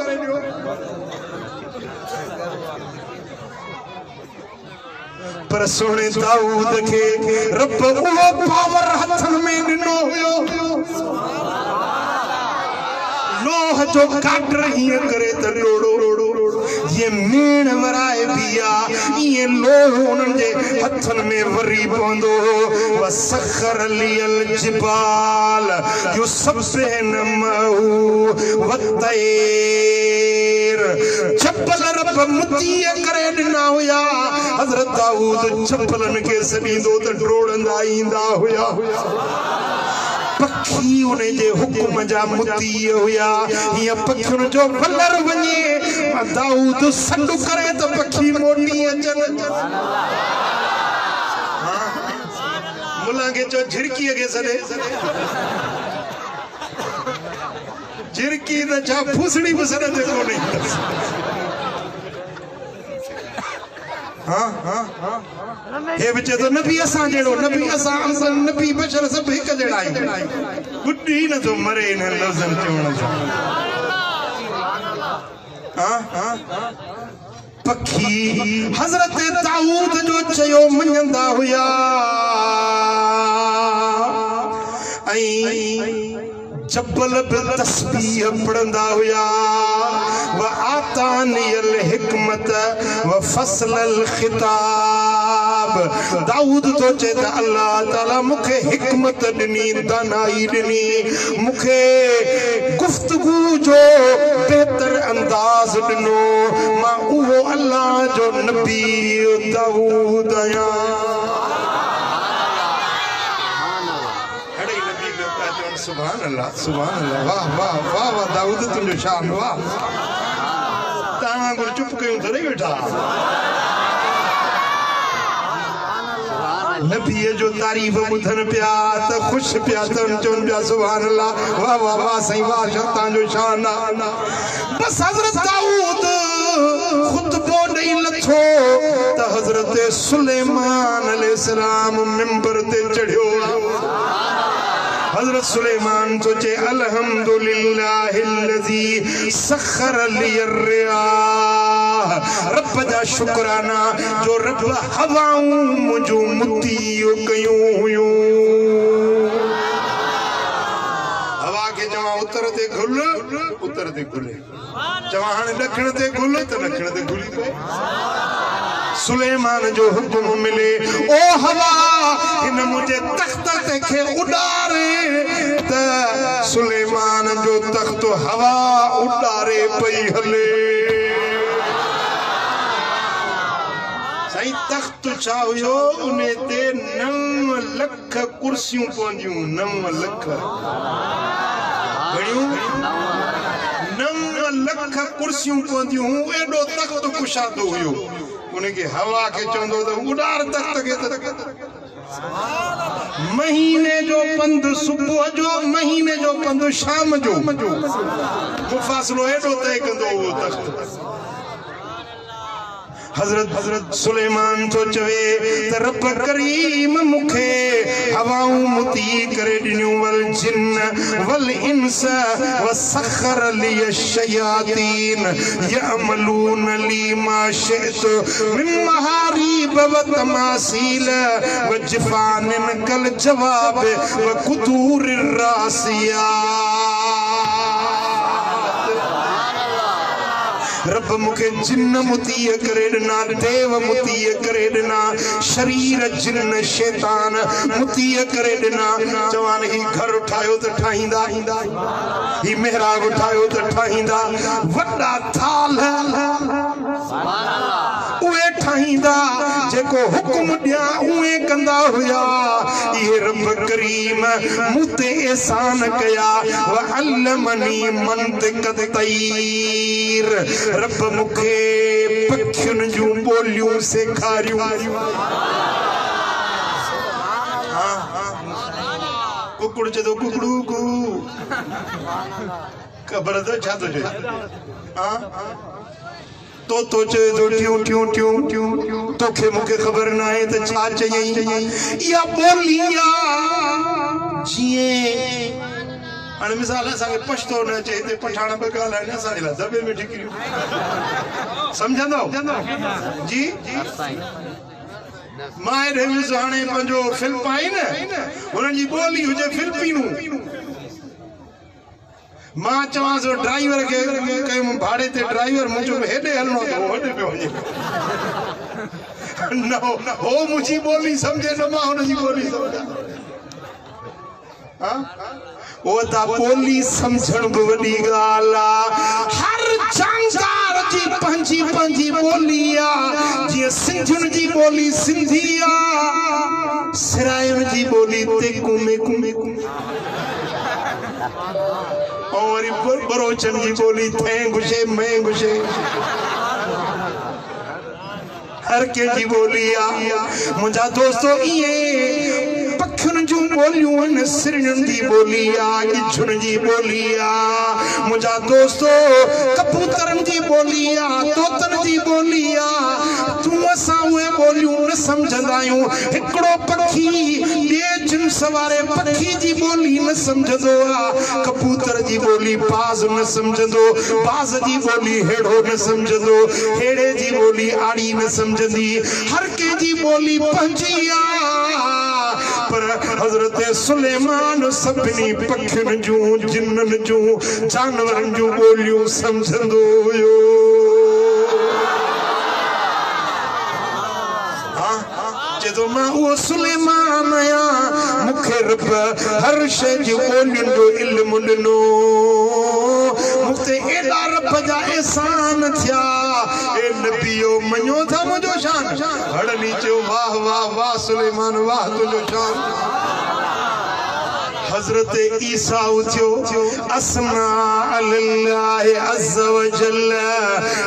पर सोने दाऊद के रब उहो पावर हथन में ॾिनो हुयो लोह जो गाडर हिय करे त ॾोड़ो ये मेण वराए बिया ये लोह उन्हनि जे हथन में वरी पवंदो वसखर लियल जिबाल युसब्बिहन महू वतैर चप्पल रब मुतीअ करे ॾिना हुया हज़रत दाऊद चप्पलनि खे सॾींदो त ड्रोड़ंदा ईंदा हुया पखी उन्हें जे हुकुम जा मुती हुया ये पखियुनि जो वलर वञे दाऊद संडु करे तो पखी मोटी अचन मुला के जो झिरकी के सडे झिरकी त छा फुसड़ी भी सडे ते कोनी हाँ हाँ हाँ हे बच्चे तो नबी असा जेड़ो नबी असा नबी बशर सब एक जेड़ा है बुड्ढी न तो मरे न लफ्जन चवण हाँ हाँ पखी हजरत दाऊद जो चयो मञंदा हुया जबल पे तस्बीह पढ़ंदा हुया व आतानियल हिकमत व फसल अल खिताब दाऊद तो चेता अल्लाह ताला मुखे हिकमत ॾिनी दानाई ॾिनी मुखे गुफ्तगू जो बेहतर अंदाज ॾिनो मां उहो अल्लाह जो नबी दाऊद आया सुभान अल्लाह वाह वाह वाह वाह दाऊद तुंहिंजो शान वाह तव्हां गुरु चुप कयूं त नहीं वेठा नबी जो तारीफ ॿुधन पिया त ख़ुश पिया थियनि चवनि पिया सुभान अल्लाह वाह वाह वाह साईं वाह तव्हांजो शान बस हज़रत दाऊद खुतबो ॾेई लथो त हज़रत सुलेमान अलैहिस्सलाम मिंबर ते चढ़ियो हज़रत सुलेमान सोचे अल्हम्दुलिल्लाहिल्लज़ी सखर लियर रियाह रब जा शुक्राना जो रब हवाऊं मुझो मुती कयूं हुयूं हवा के जवा उत्तर ते खुले जवा हाणे ॾखण ते खुल त ॾखण ते खुली पए सुलेमान जो हुक्म मिले ओ हवा इन मुझे तख्त ते खे उडारे त हवा उड़ारे पई हले साईं तख्त छा हुयो उने ते 9 लख कुर्सियूं पवंदियूं 9 लख घणियूं 9 लख कुर्सियूं पवंदियूं एडो तख्त कुशादो हुयो उनके हवा के चवंदो त उड़ार तख्त के महीने जो पंध सुबह जो महीने जो पंध शाम जो मुफासलो एडो तय कंदो वो तख्त हजरत सुलेमान तो चवे रब करीम मुखे हवाऊं मुती करे दिन्यूं वल जिन्न वल इंस वसखर लि शयातीन यअमलून ली मा शित मिन महारीब व तमासील व जिफानिन कल जवाब व कुदूर रासिया रब मुखे जिन्न मुतीय करे ॾिना देव मुतीय करे ॾिना शरीर जिन्न शैतान मुतीय करे ॾिना चवान ही घर ठाहियो त ठाहींदा ही महराब ठाहियो त ठाहींदा वॾा थाल उहे ठाहींदा जेको हुक्म ॾियां उहे कंदा हुया इहे रब करीम मुते एहसान कया व अल्लमनी मंतिक तैर रब मुखे पखियुनि जूं ॿोलियूं सेखारियूं कुकड़ चदो कुकड़ू कू ख़बर त छा थो चए तो चे तो ट्यूं ट्यूं ट्यूं ट्यूं तोखे मुखे खबर ना है त छा चयई या बोलिया जिए अन मिसाल असांखे पछतो न अचे हिते पठाण ॿ ॻाल्हाइनि असांजे लाइ दॿे में ठिकरियूं सम्झंदो जी मां हेॾे विझ हाणे पंहिंजो फिलिपाइन हुननि जी ॿोली हुजे फिलिपीनू मां चवां थो ड्राइवर खे कयूं भाड़े ते ड्राइवर मुंहिंजो हेॾे हलणो त होॾे पियो वञे न हो मुंहिंजी ॿोली सम्झे न मां हुनजी ॿोली सम्झां वो ता ॿोली सम्झण बि वॾी ॻाल्हि आहे हर जानकार जी पंहिंजी पंहिंजी ॿोली आहे जीअं सिंधियुनि जी ॿोली सिंधी आहे सिरायुनि जी ॿोली तेकू मेकू मेकू और बरोचन जी बोली थे घुसे मैं घुसे हर के जी बोली आ मुझा दोस्तों ये पखियुनि जूं ॿोलियूं आहिनि सिरियुनि जी ॿोली आहे गिछुनि जी ॿोली आहे मुंहिंजा दोस्तो कबूतरनि जी ॿोली आहे तोतनि जी ॿोली आहे तूं असां उहे ॿोलियूं न सम्झंदा आहियूं हिकिड़ो पखी ॿिए जिन्स वारे पखी जी ॿोली न सम्झंदो आहे कबूतर जी ॿोली बाज़ न सम्झंदो बाज़ जी ॿोली हेड़ो न सम्झंदो हेड़े जी ॿोली आड़ी न सम्झंदी हर कंहिंजी ॿोली पंहिंजी आहे पर हज़रत सुलेमान सभिनी पखियुनि जूं जिन्ननि जूं जानवरनि जूं ॿोलियूं सम्झंदो हुयो जो मां उहो सुलेमान आहियां मूंखे रब हर शइ जी ॿोलियुनि जो इल्मु ॾिनो मूंखे एॾा रब जा एहसान थिया ए नबीओ मञो था मुंहिंजो शान हड़नी चयो वाह वाह वाह सुलेमान वाह तुंहिंजो शान हजरत ईसा उथियो असना अल्लाह अज़्ज़ व जल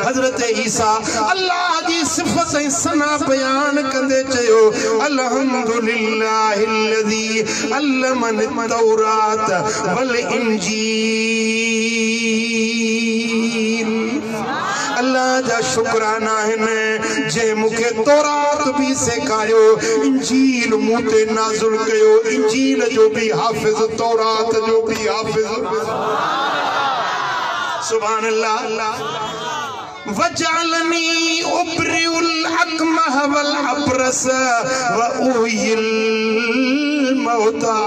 हजरत ईसा अल्लाह जी सिफ़त ऐं सना बयान कंदे चयो अल्हम्दुलिल्लाहिल्लज़ी अल्लमनि तौरात वल इंजील अल्लाह जा शुक्राना आहिनि जे मूंखे तौरात भी सेखारियो इंजील मूं ते नाज़िल कयो इंजील जो भी हाफ़िज़ तौरात जो भी हाफ़िज़ सुभान अल्लाह वजालनी उब्रिउल अकमह वल अब्रस व उहिल मौता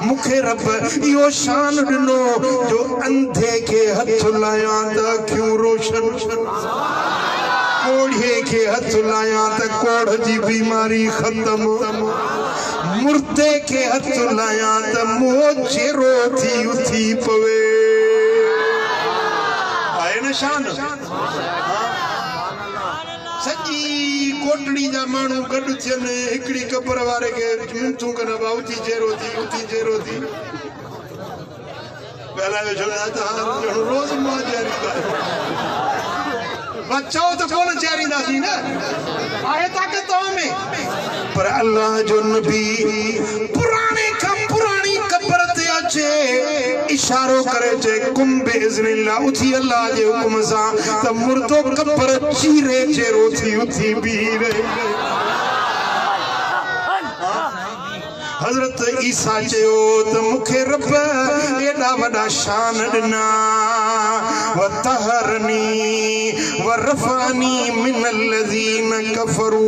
मुखे रब यो शान ॾिनो जो अंधे के हथ लाया त अखियूं रोशन कोढ़े के हथ लाया त कोढ़ जी बीमारी खत्म मुर्दे के हथ लाया त मुंह चेरो थी उथी पवे न शान सॼी कोटड़ी जा माण्हू गॾु थियनि हिकिड़ी कबर वारे खे मिंथूं कनि भाउ उथी चेरो थी ॻाल्हायो छो रोज़ मां ॾियारींदा चओ त कोन चारींदासीं न आहे ताक़त तव्हां में पर अल्लाह जो नबी पुराणे खां पुराणी कबर ते अचे इशारो करे चए कुम बिइज़्निल्लाह उथी अल्लाह जे हुकुम सां त मुर्दो कबर चीरे चेरो थी उथी बीह रहे हज़रत ईसा चयो त मूंखे रब एॾा वॾा शान ॾिना वतहरनी वरफ़नी मिनल लज़ीन कफ़रू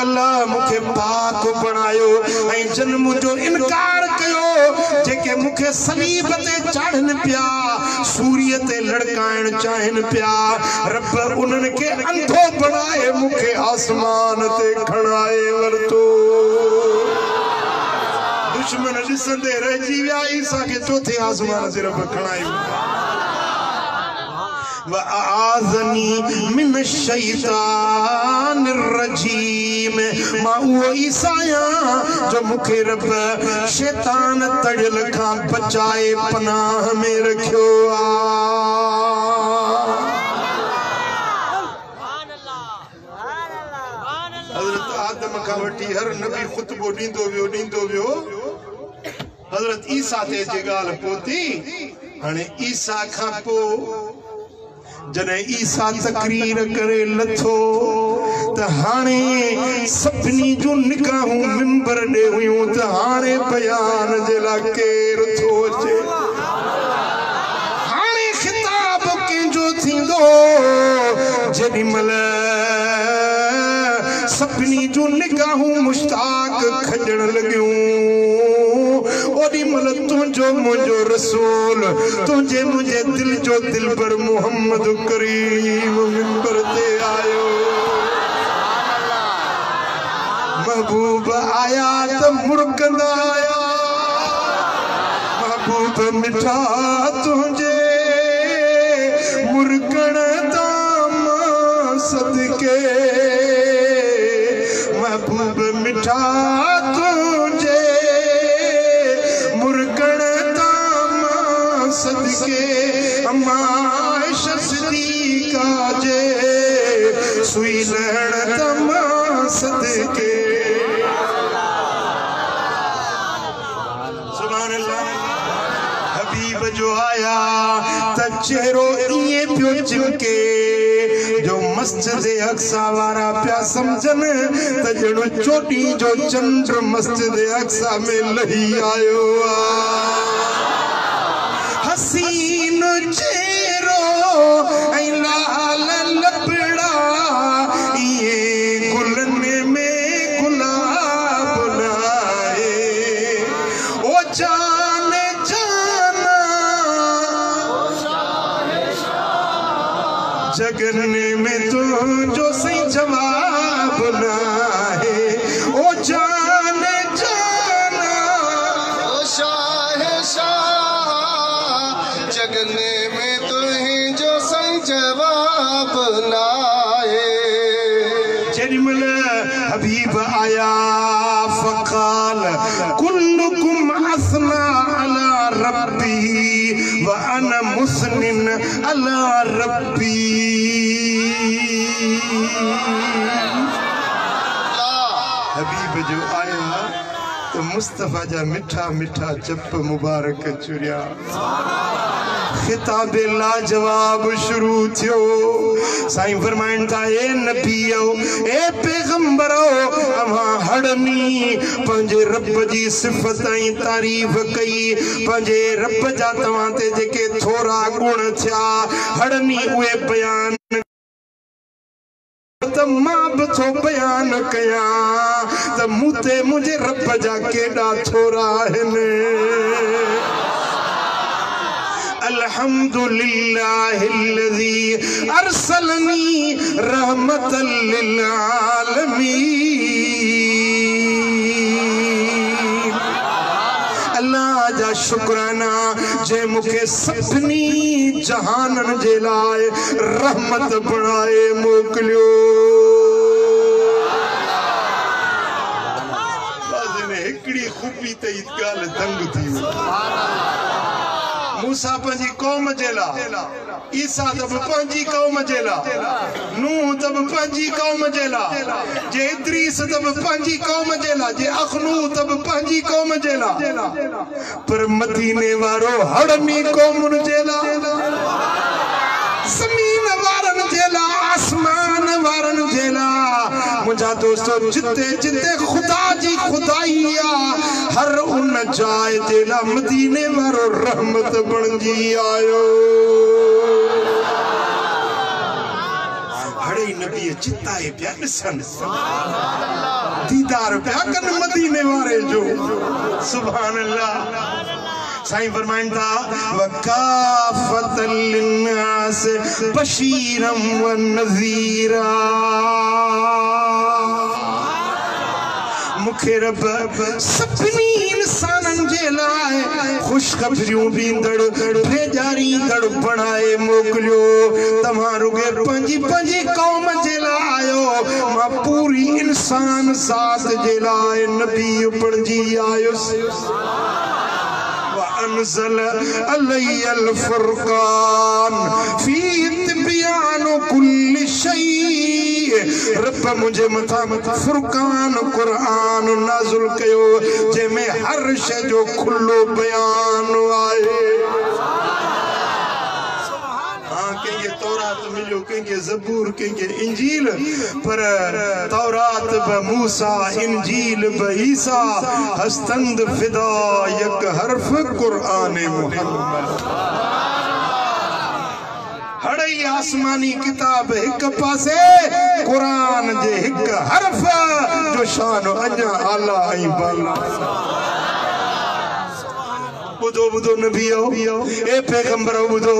अल्लाह मूंखे पाक बणायो ऐं जन मुंहिंजो इनकार कयो जेके मूंखे सलीब ते चाढ़नि पिया सूर्य ते लड़काइण चाहिनि पिया रब उन्हनि खे अंधो बणाए मूंखे आसमान ते खणाए वरितो दुश्मन ॾिसंदे रहिजी विया ईसा खे चोथे आसमान ते रब खणायो वआज़नी मिन शैतानिर रजीम मां उहो ईसा आहियां जो मूंखे रब शैतान तड़ियल खां बचाए पनाह में रखियो हज़रत आदम खां वठी हर नबी ख़ुतबो ॾींदो वियो हज़रत ईसा ते जे ॻाल्हि पहुती हाणे ईसा खां पोइ जॾहिं ईसा तकरीर करे लथो त हाणे सभिनी जूं निगाहूं मिंबर ॾे हुयूं त हाणे बयान जे लाइ केरु थो अचे हाणे ख़िताब कंहिंजो थींदो जेॾीमहिल सभिनी जूं निगाहूं मुश्ताक खॼण लॻियूं ओॾीमहिल तुंहिंजो मुंहिंजो रसूल तुंहिंजे मुंहिंजे दिल जो दिलबर मोहम्मद करीम मिंबर ते आयो महबूब आया त मुर्कंदा आया महबूब मिठा तुंहिंजे मुर्कण ताम सदके महबूब मिठा तुंहिंजे मुर्कण ताम सदके अम्मा आयशा सिद्दीक़ा जे सुई लहण ताम सदके सुभान अल्लाह हबीब जो आया त चेहरो ईअं पियो चिमके जो मस्जिद अक्सा वारा पिया सम्झनि त ॼणो चोटी जो चंड मस्जिद अक्सा में लही आयो हसीन चेहरो ऐं लाल लबड़ा इहे गुलनि में गुलाब लाए ओ जान जाना जगन में तुझो सही जवाब ना है ओ जान जाना ओ शाह जगन में तुझो सही जवाब ना है जेॾीमहिल हबीब आया फ़क़ाल कुल्लुकुम असना अला रब्बी व अना मुस्निन अला रब्बी हबीब जो आया तो मुस्तफ़ा जा मिठा मिठा चप मुबारक चुरिया खिताब लाजवाब शुरू थियो साईं फरमाइनि था ए नबीओ ए पैगंबरो अवां हड़नी पंहिंजे रब जी सिफ़त ऐं तारीफ़ कई पंहिंजे रब जा तव्हां ते जेके थोरा गुण थिया हड़नी उहे बयान त मां बि थो बयान कयां त मूं ते मुंहिंजे रब जा केॾा थोरा आहिनि अल्हम्दुलिल्लाहिल्लज़ी अरसलनी रहमतल लिल आलमीन अल्लाह जा शुक्राना जे मुखे सभिनी जहानन जे लाए रहमत बनाए मोकलियो। हिकड़ी खूबी ते गाल दंग थी। मूसा पंहिंजी कौम जे लाइ, ईसा तब पंहिंजी कौम जे लाइ, नूह तब पंहिंजी कौम जे लाइ, जे इद्रीस तब पंहिंजी कौम जे लाइ, जे अखनू तब पंहिंजी कौम जे लाइ, पर मदीने वारो हड़नी कौमुन जे लाइ, ज़मीन वारन जे लाइ, आसमान वारन जे लाइ। मुंहिंजा दोस्तो, जिते जिते खुदा जी खुदाई हर उन जाए जे लाइ मदीने वारो रहमत बणजी आयो। हड़े नबी चिताए पिया ॾिसन, दीदार पिया कन मदीने वारे जो। सुभान अल्लाह। साईं फरमाइन था वकाफतल लिन्नास बशीरम व नज़ीरा। मुखे रब सभिनी इंसानन जे लाए खुशखबरियूं ॾींदड़ भेजारींदड़ बणाए मोकलियो। तव्हां रुगे पंहिंजी पंहिंजी कौम जे लाइ आयो, मां पूरी इंसान ज़ात जे लाइ नबी बणजी आयुसि। वअनज़ल अलैयल फुरक़ान फी तिबयान कुल्लि शै। रब मुझे मथा फुरकान कुरान नाज़िल कयो जंहिंमें हर शइ जो खुलो बयान आहे। कंहिंखे तौरात मिलियो, कंहिंखे ज़बूर, कंहिंखे इंजील, पर तौरात ब मूसा, इंजील ब ईसा, हस्तंद फिदा यक हर्फ कुरान मुहम्मद। हड़ई आसमानी किताब एक पासे, कुरान जे एक हर्फ जो शान अञा आला ऐं बाला। बुधो बुधो नबियो, ए पैगंबर बुधो,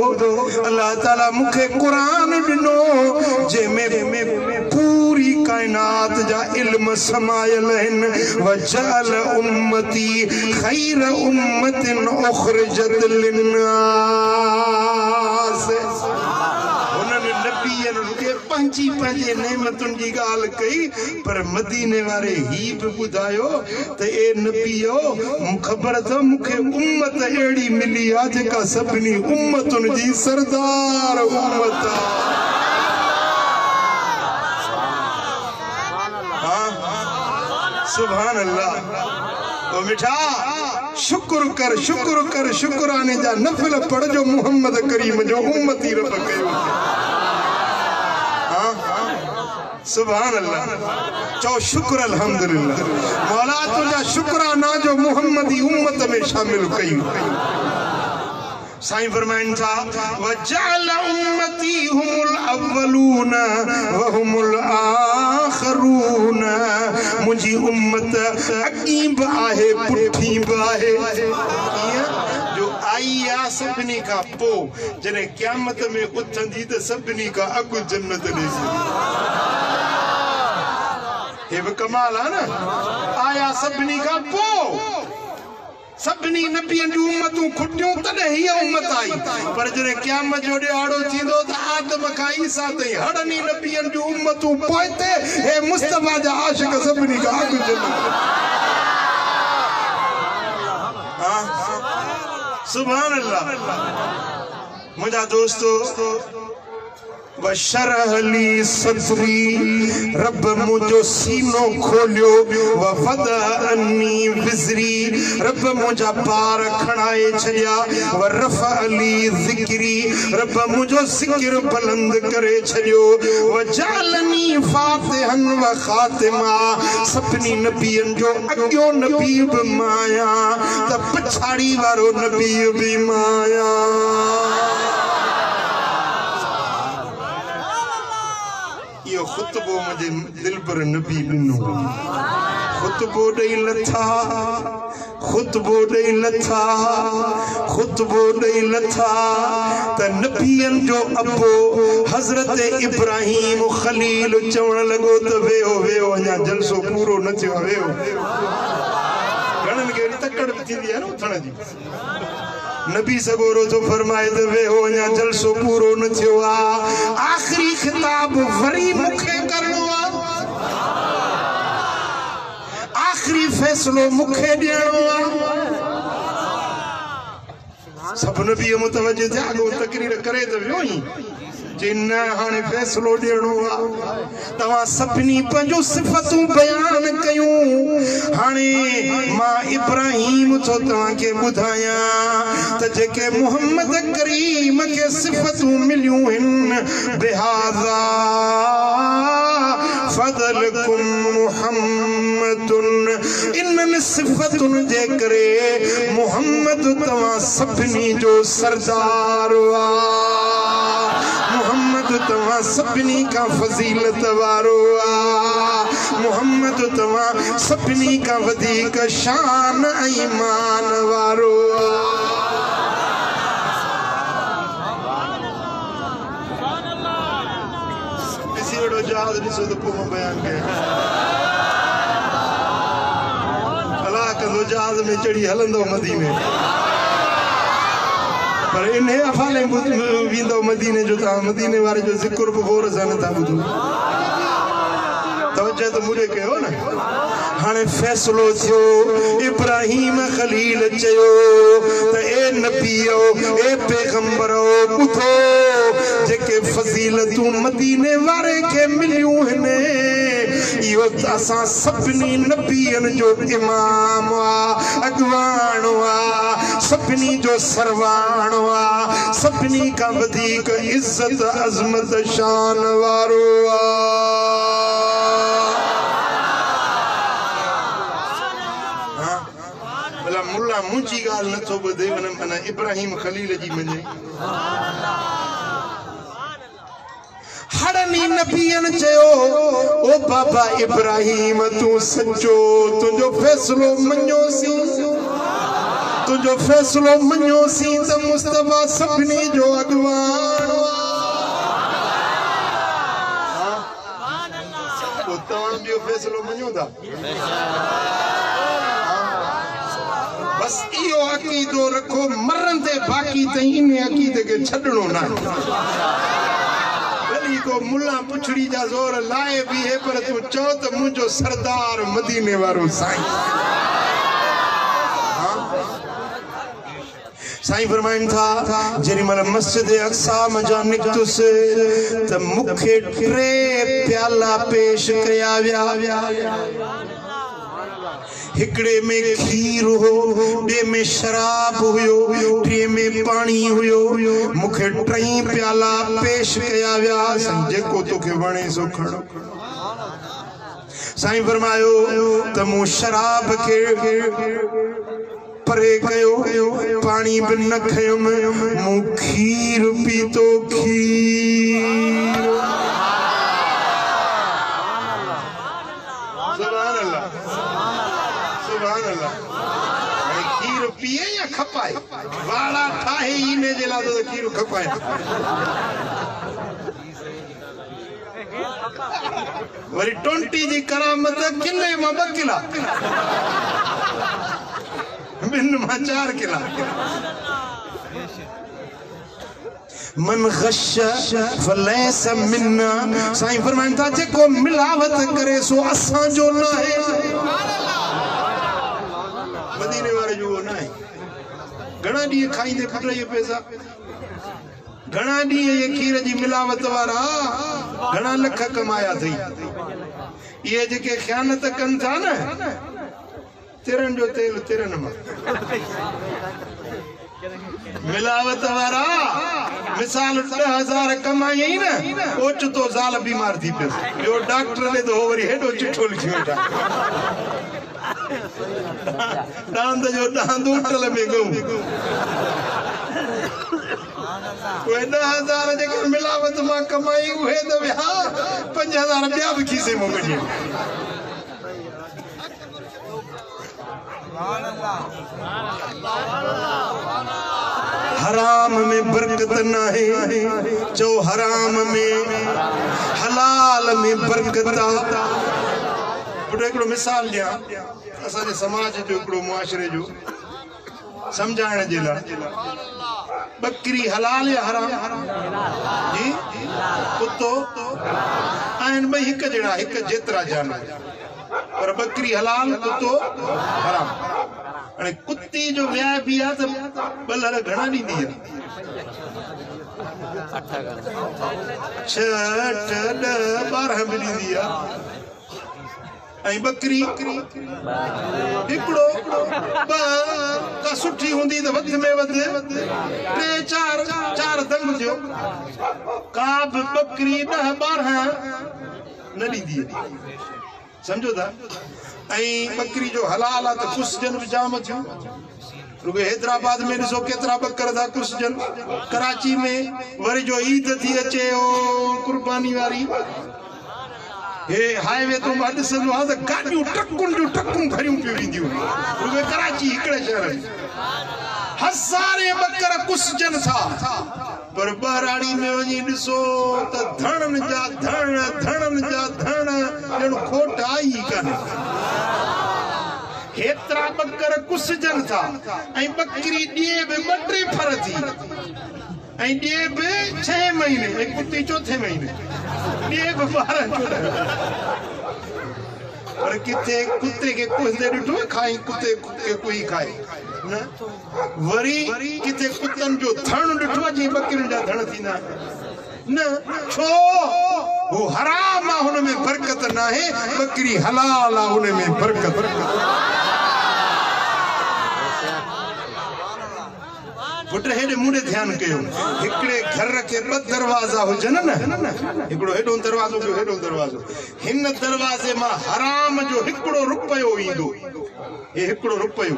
अल्लाह ताला मुखे कुरान ॾिनो जंहिंमें पूरी कायनात जा इल्म समायल आहिनि। वजअल उम्मती खैर उम्मतिन उखरिजत लिन्नास। पंहिंजी पंहिंजे नेमतुनि जी ॻाल्हि कई, पर मदीने वारे ही बि ॿुधायो त ए नबीओ, ख़बर अथव मूंखे उम्मत अहिड़ी मिली आहे जेका सभिनी उम्मतुनि जी सरदार उम्मत आहे। सुभान अल्लाह। ओ मिठा, शुक्र कर शुक्राने जा नफल पढ़जो मुहम्मद करीम जो उम्मती रब कयो। सुभान अल्लाह। चो शुक्र अल्हम्दुलिल्लाह। मौला तुझा शुक्राना जो मुहम्मदी उम्मत में शामिल कई। साईं फरमाइन था वजअल उम्मती हुमुल अव्वलून व हुमुल आखिरून। मुंहिंजी उम्मत अॻी बि आहे पुठी बि आहे। जो आई आहे सभिनी खां पोइ, जॾहिं क़यामत में उथंदी त सभिनी खां अॻु जन्नत ॾिसी। हे भी कमाल है ना। आया सभिनी खां पोइ, सभिनी नबियनि जूं उम्मतूं खुटियूं तॾहिं हीअ उम्मत आई। पर जॾहिं क़यामत जो ॾियारो थींदो त आदम खां ईसा ताईं हड़नी नबियनि जूं उम्मतूं पोइते हे मुस्तफा जा आशिक सभिनी खां अॻु जन्नत। सुभान अल्लाह। मुंहिंजा दोस्तो, वशरहली सदरी, रब मुझो सीनो खोलियो। वफदअनी विज़री, रब मुझा पार खणाए छॾिया। वरफ़अली ज़िक्री, रब मुझो ज़िक्र बुलंद करे छॾियो। वजअलनी फातिहन व ख़ातिमा, सभिनी नबियनि जो अॻियो नबी बि माया त पछाड़ी वारो नबी बि माया। यो खुतबो मुझे दिल पर नबी ॾिनो। खुतबो ॾेई लथा, खुतबो ॾेई लथा, खुतबो ॾेई लथा त नबियनि जो अबो हज़रत इब्राहिम खलील चवण लॻो त वेहो वेहो, अञा जलसो पूरो न थियो, वेहो। घणनि खे तकड़ थींदी आहे न उथण जी। नबी सगोरो तो फरमाए त वेहो अञा जलसो पूरो न थियो आ आखिरी खिताब वरी मुखे करणो आ आखिरी फैसलो मुखे ॾियणो आ सब नबी मुतवज्जो थिया अॻो तकरीर करे त वियो ई जिन हाणे फैसलो ॾियणो आ तव्हां सभिनी पंहिंजूं सिफ़तूं बयान कयूं हाणे मां इब्राहिम थो तव्हांखे ॿुधायां त जेके मोहम्मद करीम खे सिफ़तूं मिलियूं आहिनि बिहाज़ा फदलकुम मुहम्मदुन इन्हनि सिफ़तुनि जे करे मोहम्मद तव्हां सभिनी जो सरदार आ मोहम्मद तव्हां सभिनी खां फज़ीलत वारो आ मोहम्मद तव्हां सभिनी खां वधीक शान ऐं ईमान वारो आ ॾिसी वठो जहाज़ ॾिसो त पोइ मां बयान कयां अलाह कंदो जहाज़ में चढ़ी हलंदो मदीने पर इन हवाले वींदो मदीने जो तव्हां मदीने वारे जो ज़िक्र बि गौर सां नथा ॿुधो तवज्जो त मुड़े कयो न हाणे फैसलो थियो इब्राहिम खलील चयो त ए नबीओ ए पैगंबरो ॿुधो जेके फज़ीलतूं मदीने वारे खे मिलियूं आहिनि इहो त असां सभिनी नबीअनि जो इमाम आ अॻवान आ सभिनी जो सरवाण आ सभिनी खां वधीक इज़त अज़मत शान वारो आ भला मुल्ला मुंहिंजी ॻाल्हि नथो ॿुधे माना इब्राहिम खलील जी मञे हड़नी नबियन चयो ओ बाबा इब्राहिम तू सच्चो तुझो फैसलो मञो सी तुझो फैसलो मञो सी त मुस्तफा सभिनी जो अॻवान ओ तव्हां जो फैसलो मञो था बस इहो अक़ीदो रखो मरंदे बाक़ी ताईं इन अक़ीदे खे छॾणो न वली को मुल्ला पुछड़ी जा ज़ोर लाए भी है पर तू चओ त मुंहिंजो सरदार मदीने वारो साईं साईं फरमाइनि था जेॾी महिल मस्जिद अक़सा जा निकतुसि त मूंखे 3 प्याला पेश कया विया हिकड़े में खीर हो ॿिए में शराब हुयो टे में पानी हुयो मूंखे 3 प्याला पेश कया विया साईं जेको तोखे वणे सो खणो साईं फरमायो त मूं शराब खे परे कयो पानी भी न खयुमि मूं खीर पीतो खीर सुभान अल्लाह सुभान अल्लाह खीर पिए या खपाए वाला ठाहे इने जे लाइ तो खीर खपाए वरी 20 जी करामत किले मां 2 किला बिन मां 4 किला मन गश फलैस मिन्ना साईं फरमाइनि था जेको मिलावट करे सो असां जो न है मदीने वारे जो न है घणा ॾींहं खाईंदे पुट ये पैसा घणा ॾींहं ये खीर जी मिलावट वारा घणा लख कमाया थई ये जेके ख़यानत कन था न तिरन जो तेल तिरन मां मिलावट वारा मिसाल 10,000 कमाई न ओचितो ज़ाल बीमार थी पे यो डॉक्टर ने तो वरी हेडो चिठो लिखी वेठा डांद जो डांद उठल में गऊ कोई 10,000 जेके मिलावट मां कमाई उहे तो 5,000 ॿिया भी खीसे में वञे हराम में बरकत ना है जो हराम में हलाल में बरकत पुट एकड़ो मिसाल दिया असां जे समाज जो एकड़ो मुआशरे जो समझाने जिला बकरी हलाल या हराम जी कुत्तो आइन भाई एक जड़ा एक जेतरा जानवर पर बकरी हलाल कुत्तो हराम अने कुत्ती जो व्या भी आ तो बलर घणा दी दी 6 10 12 मिली दी आ आई बकरी हिकड़ो का सुठी हुंदी त वध में वध 3 4 दंग जो का बकरी 10 12 न दी समझो था आई बकरी जो हलाल आ त कुछ जन जाम थियो रुगे हैदराबाद में ॾिसो केतिरा बकर था कुछ जन कराची में वरी जो ईद थी अचे ओ कुर्बानी वारी हे हाईवे तो मां ॾिसंदो आहियां त गाॾियूं टकुनि भरियूं पियूं ईंदियूं रुगे कराची हिकिड़े शहर में हज़ारे बकर कुछ जन था पर बहराड़ी में वञी ॾिसो त धणनि जा धण ॼण खोट आई कान्हे हेतरा बकर कुछ जन था ऐं बकरी ॾिए बि 2-3 फर थी ऐं ॾिए बि 6 महीने ऐं कुत्ती 4थे महीने ॾिए बि 12-14 पर किथे कुत्ते के कुछ दे ॾिठो खाई कुत्ते के कोई खाए न वरी किथे कुत्तन जो धण ॾिठो जी बकरियुनि जा धण थींदा न छो वो हराम आ हुन में बरकत ना है बकरी हलाल आ हुन में बरकत पुट हेडे मुड़े ध्यान कयो हिकड़े घर के 2 दरवाजा हुजन न हिकड़ो हेडो दरवाजो के हेडो दरवाजो हिन दरवाजे मां हराम जो 1 रुपयो ईंदो ये 1 रुपयो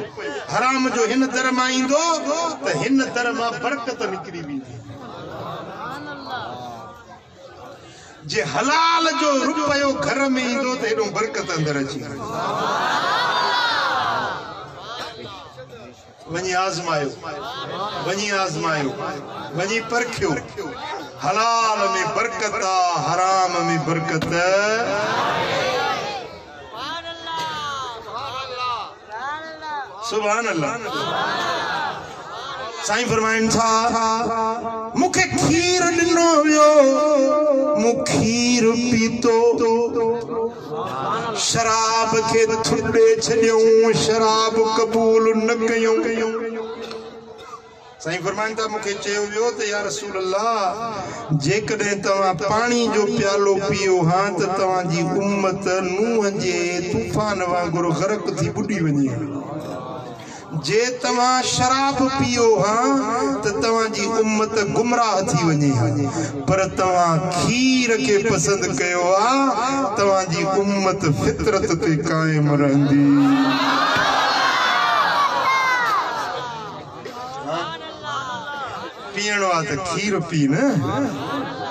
हराम जो हिन दर मां ईंदो त हिन दर मां बरकत निकरी वेंदी जे हलाल जो रुपयो घर में ईंदो त हेडो बरकत अंदर अची वनी आजमायो वनी परखियो हलाल में बरकत हराम में बरकत सुभान अल्लाह साईं फरमाइन था मुखे खीर दिनो वियो मु खीर पीतो शराब के थुड़े छड़ियो शराब कबूल न कयो साईं फरमाइन था मुखे चयो वियो त या रसूल अल्लाह जेकॾहिं तव्हां पानी जो प्यालो पियो हां त तव्हां जी उम्मत नूह जे तूफान वांगुरु गरक थी बुडी वञे जे तव्हां शराब पियो हां त तव्हां जी उम्मत गुमराह थी वञे पर तव्हां खीर के पसंद कयो आ तव्हां जी उम्मत फितरत ते कायम रहंदी पीणो आ त खीर पी न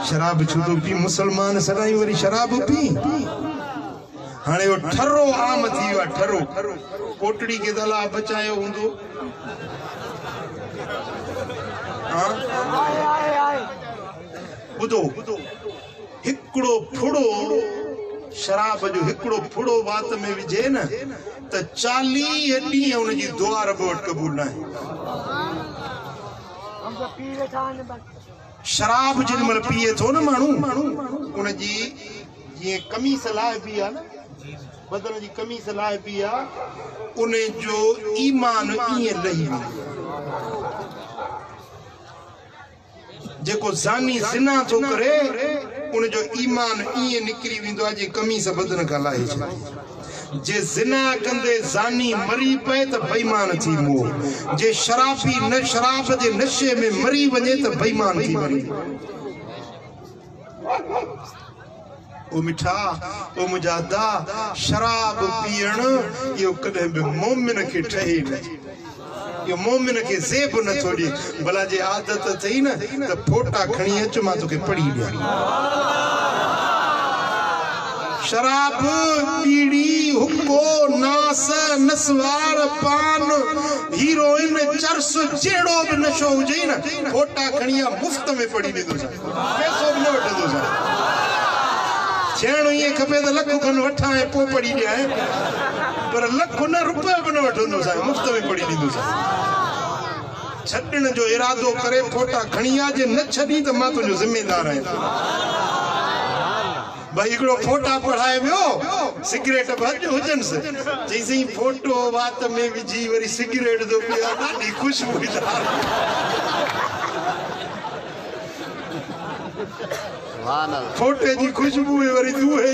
शराब छुदो पी मुसलमान सदाई वरी शराब पी हाने वो ठरो आम थी वियो ठरो कोटड़ी के दला बचायो हुंदो हां बुधो हिकड़ो फुड़ो शराब जो हिकड़ो फुड़ो बात में विझे न त 40 ॾींहं उन जी दुआ रब वटि क़बूल न आहे शराब जिनमल पिए थो न माण्हू उन जी जीअं कमीस लाइ बि आहे न बदन जी कमीस लाइ बि आहे उन जो ईमान ईअं लही जेको ज़ानी ज़िना थो करे उन जो ईमान ईअं निकिरी वेंदो आहे जे कमीस बदन खां लाहे छॾे जे ज़िना कंदे ज़ानी मरी पए त बेईमान थी मोह जे शराबी न शराब जे नशे में मरी वञे त बेईमान थी मरी ओ मिठा ओ मुजादा शराब पीण यो कदे भी मोमिन के ठहे न यो मोमिन के ज़ेब न थोड़ी भला जे आदत थई न त फोटा खणी अच मां तोके पढ़ी दिया शराब बीड़ी हुक्को नास नसवार पान हीरोइन चरस जेड़ो भी नशो हुजे न फोटा खणिया मुफ्त में पढ़ी दी पैसो भी न वठंदो छेणो ये खपे त लख खन वठा है पो पढ़ी दिया है पर लख न रुपया भी न वठंदो मुफ्त में पढ़ी दींदो छॾण जो इरादो करे फोटा खणी आ जे न छॾी त मां तुंहिंजो ज़िम्मेदार आहियां भाई हिकिड़ो फोटा पढ़ाए वियो सिगरेट भॼ हुजनिसि चईसीं फोटो वात में विझी वरी सिगरेट थो पिया ॾाढी ख़ुशबूदार फोटे जी खुशबू वरी दूहे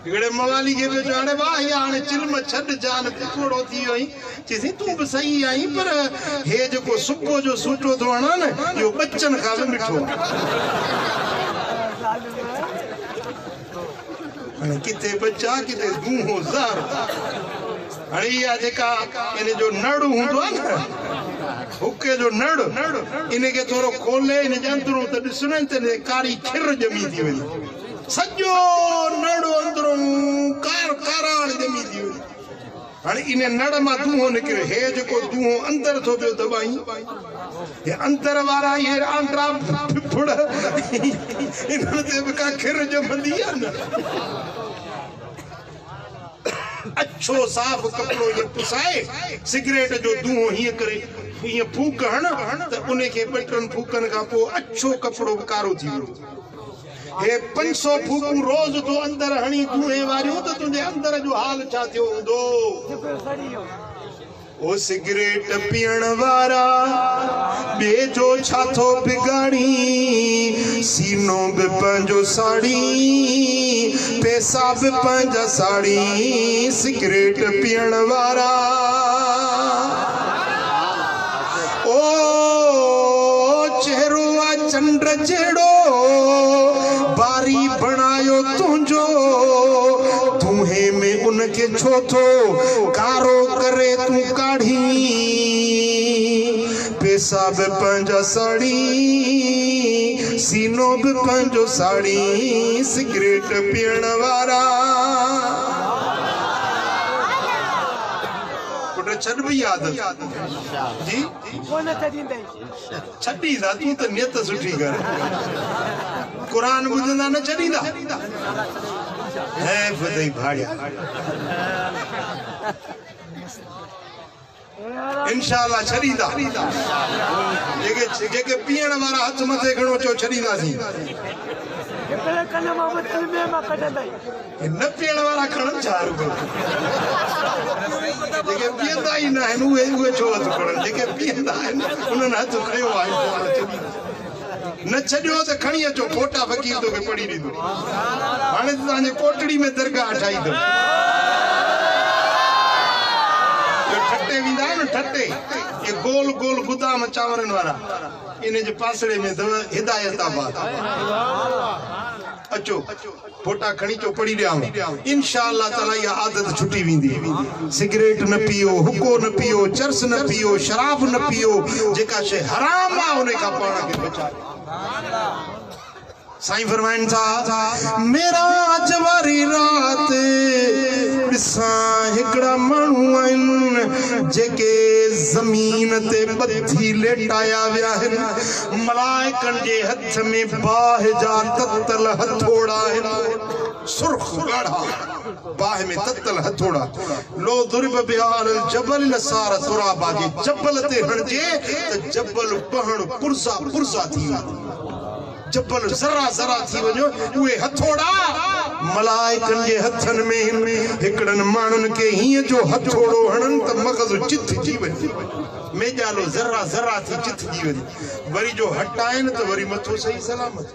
हिकिड़े मवाली खे पियो हाणे वाह या हाणे चिल्म छॾ जान पिकोड़ो थी वियो आई चईसीं तूं बि सही आहीं पर हे जेको सुबुह जो सूटो थो हणां न इहो बच्चनि खां बि मिठो हाणे किथे बच्चा किथे दूहो ज़हर हाणे इहा जेका इन जो नड़ हूंदो आहे न हुके जो नड़ इनखे थोरो खोले इन जे अंदरूं त ॾिसण त कारी खिर ॼमी थी वई सॼो नड़ अंदरूं काराण ॼमी थी वई हाणे इन नड़ मां दूहो निकिरे हे जेको दूहो अंदर थो पियो दॿाई हे अंदर वारा इहे आंद्रा फिफड़ इन्हनि ते बि का खिर ॼमंदी आहे न अच्छो साफ़ कपिड़ो ये पुसाए सिगरेट जो दूहो हीअं करे हीअं फूक हण त उनखे ॿ टिनि फूकनि खां पोइ अच्छो कपिड़ो कारो थी वियो हे 500 फूकूं रोज़ तो अंदर हणी दूहे वारियूं त तुंहिंजे अंदर जो हाल छा थियो हूंदो ओ सिगरेट पीअण वारा ॿिए जो छा थो बिगाड़ी सीनो बि पंहिंजो साड़ी पैसा बि पंहिंजा साड़ी सिगरेट पीअण वारा ओ चेहरो आहे चंड जहिड़ो बारी बणायो तुंहिंजो दूहे में उनखे छो थो कारो करे तूं काढ़ी पैसा बि पंहिंजा साड़ी सीनो बि पंहिंजो साड़ी सिगरेट पीअण वारा पुट छॾ बि यादि जी छॾींदा तूं त नियत सुठी कर क़ुरान ॿुधंदा न छॾींदा है फतही भाड़िया इंशाअल्लाह छॾींदा जेके पीअण वारा हथ मथे खणो चो छॾींदासीं न पीअण वारा खणनि छा जेके पीअंदा ई न आहिनि उहे छो हथ खणनि जेके पीअंदा आहिनि उन्हनि हथ खयो आहे न छॾियो त खणी अचो फोटा फ़कीर तोखे पढ़ी ॾींदो हाणे त तव्हांजे कोटड़ी में दरगाह ठाहींदो ठटे वेंदा आहिनि ठटे ये गोल गोल गुदाम चांवरनि वारा इन जे पासड़े में अथव हिदायताबाद अचो फोटा खणी चो पढ़ी ॾियांव इंशाअल्लाह ताला इहा आदत छुटी वेंदी सिगरेट न पियो हुको न पियो चर्स न पियो शराब न पियो जेका शइ हराम आहे उन खां पाण खे बचायो साईं फरमाइनि था मेरा जवारी रात ॾिसां हिकिड़ा माण्हू आहिनि जेके ज़मीन ते ॿधी लेटाया विया आहिनि मलाइकनि जे हथ में बाहि जा ततल हथोड़ा आहिनि सुर्ख ॻाढ़ा बाहि में ततल हथोड़ा लो दुर्ब बिहार जबल लसार तुराबा जे जबल ते हणजे त जबल पहण पुरसा पुरसा थी वेंदो जबल जरा जरा थी वञो उहे हथोड़ा मलाइकनि जे हथनि में हिकिड़नि माण्हुनि खे हीअं जो हथोड़ो हणनि त मग़ज़ चित थी वञे मेजालो जरा जरा थी चित थी वञे वरी जो हटाइनि त वरी मथो सही सलामत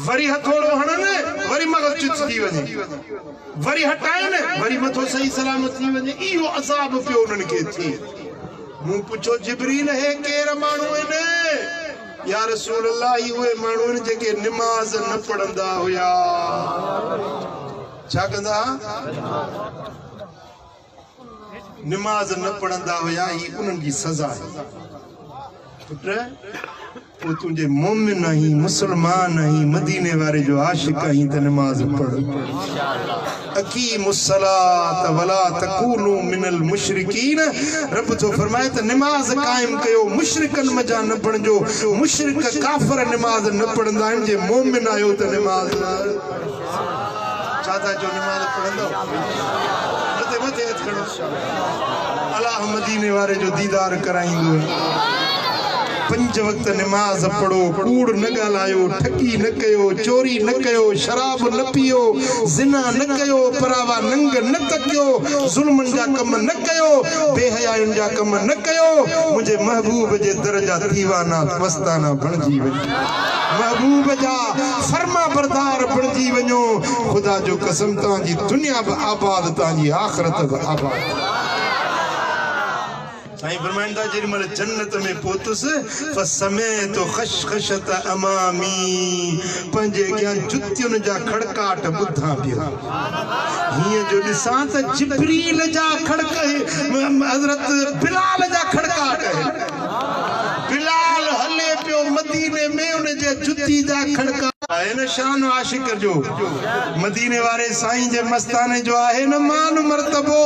वरी हथोड़ो हणनि वरी मग़ज़ चित थी वञे वरी हटाइनि वरी मथो सही सलामत थी वञे इहो अज़ाब पियो उन्हनि खे थिए मूं पुछो जिब्रील हे केर माण्हू आहिनि या रसूल अल्लाह उहे माण्हू आहिनि जेके निमाज़ न पढ़ंदा हुया छा कंदा निमाज़ न पढ़ंदा हुया ही उन्हनि जी सज़ा आहे पुट पोइ तुंहिंजे मोमिन आहीं मुसलमान आहीं मदीने वारे जो आशिक़ आहीं त निमाज़ पढ़ अकीमुस्सलात वला तकूनू मिनल मुशरिकीन रब तो फरमाए त निमाज़ कायम कयो मुशरिकन मजा न पढ़जो मुशरिक काफिर निमाज़ न पढ़ंदा आहिनि जे मोमिन आयो त निमाज़ छा था जो निमाज़ पढ़ंदो मथे मथे अल्लाह मदीने वारे जो दीदार कराइंदो 5 वक्त नमाज पढ़ो कूड़ न गालायो ठगी न कयो चोरी न कयो शराब न पियो जिना न कयो परावा नंग न तकियो जुल्मन जा कम न कयो बेहयाइन जा कम न कयो मुझे महबूब जे दर्जा दीवाना मस्ताना बनजी वञो महबूब जा फरमा बरदार बनजी वञो खुदा जो कसम तांजी दुनिया ब आबाद तांजी आखिरत ब आबाद साईं फरमाइंदा जेडी मल जन्नत में पोतुस फसमे तो खशखशत अमामी पंजे क्या जुतियुन जा खड़काट बुधा पियो हिय जो दिसां त जिब्रील जा खड़क हजरत बिलाल जा खड़काट बिलाल हले पियो मदीने में उन जे जुती जा खड़काट है न शान आशिक जो मदीने वारे साईं जे मस्ताने जो आहे न मान मर्तबो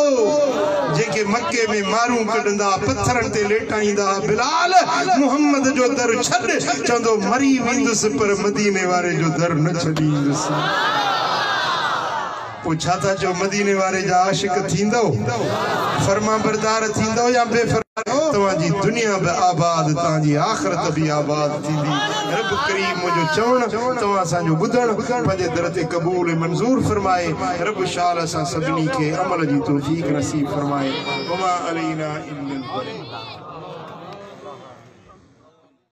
जेके मक्के में मारू कढंदा पत्थरन ते लेटाईंदा बिलाल मोहम्मद जो दर छड चंदो मरी विंदुस पर मदीने वारे जो दर न छडींदुस पूछा था जो मदीने वारे जा आशिक थींदो फरमा बरदार थींदो या बेफरमान तवाजी दुनिया बे आबाद ताजी आखिरत भी आबाद थींदी रब करीम जो चवण तवा सा जो बुधण पंजे दर ते कबूल मंजूर फरमाए रब शाल सा सबनी के अमल जी तौफीक नसीब फरमाए वमा अलैना इल्लल बलाग।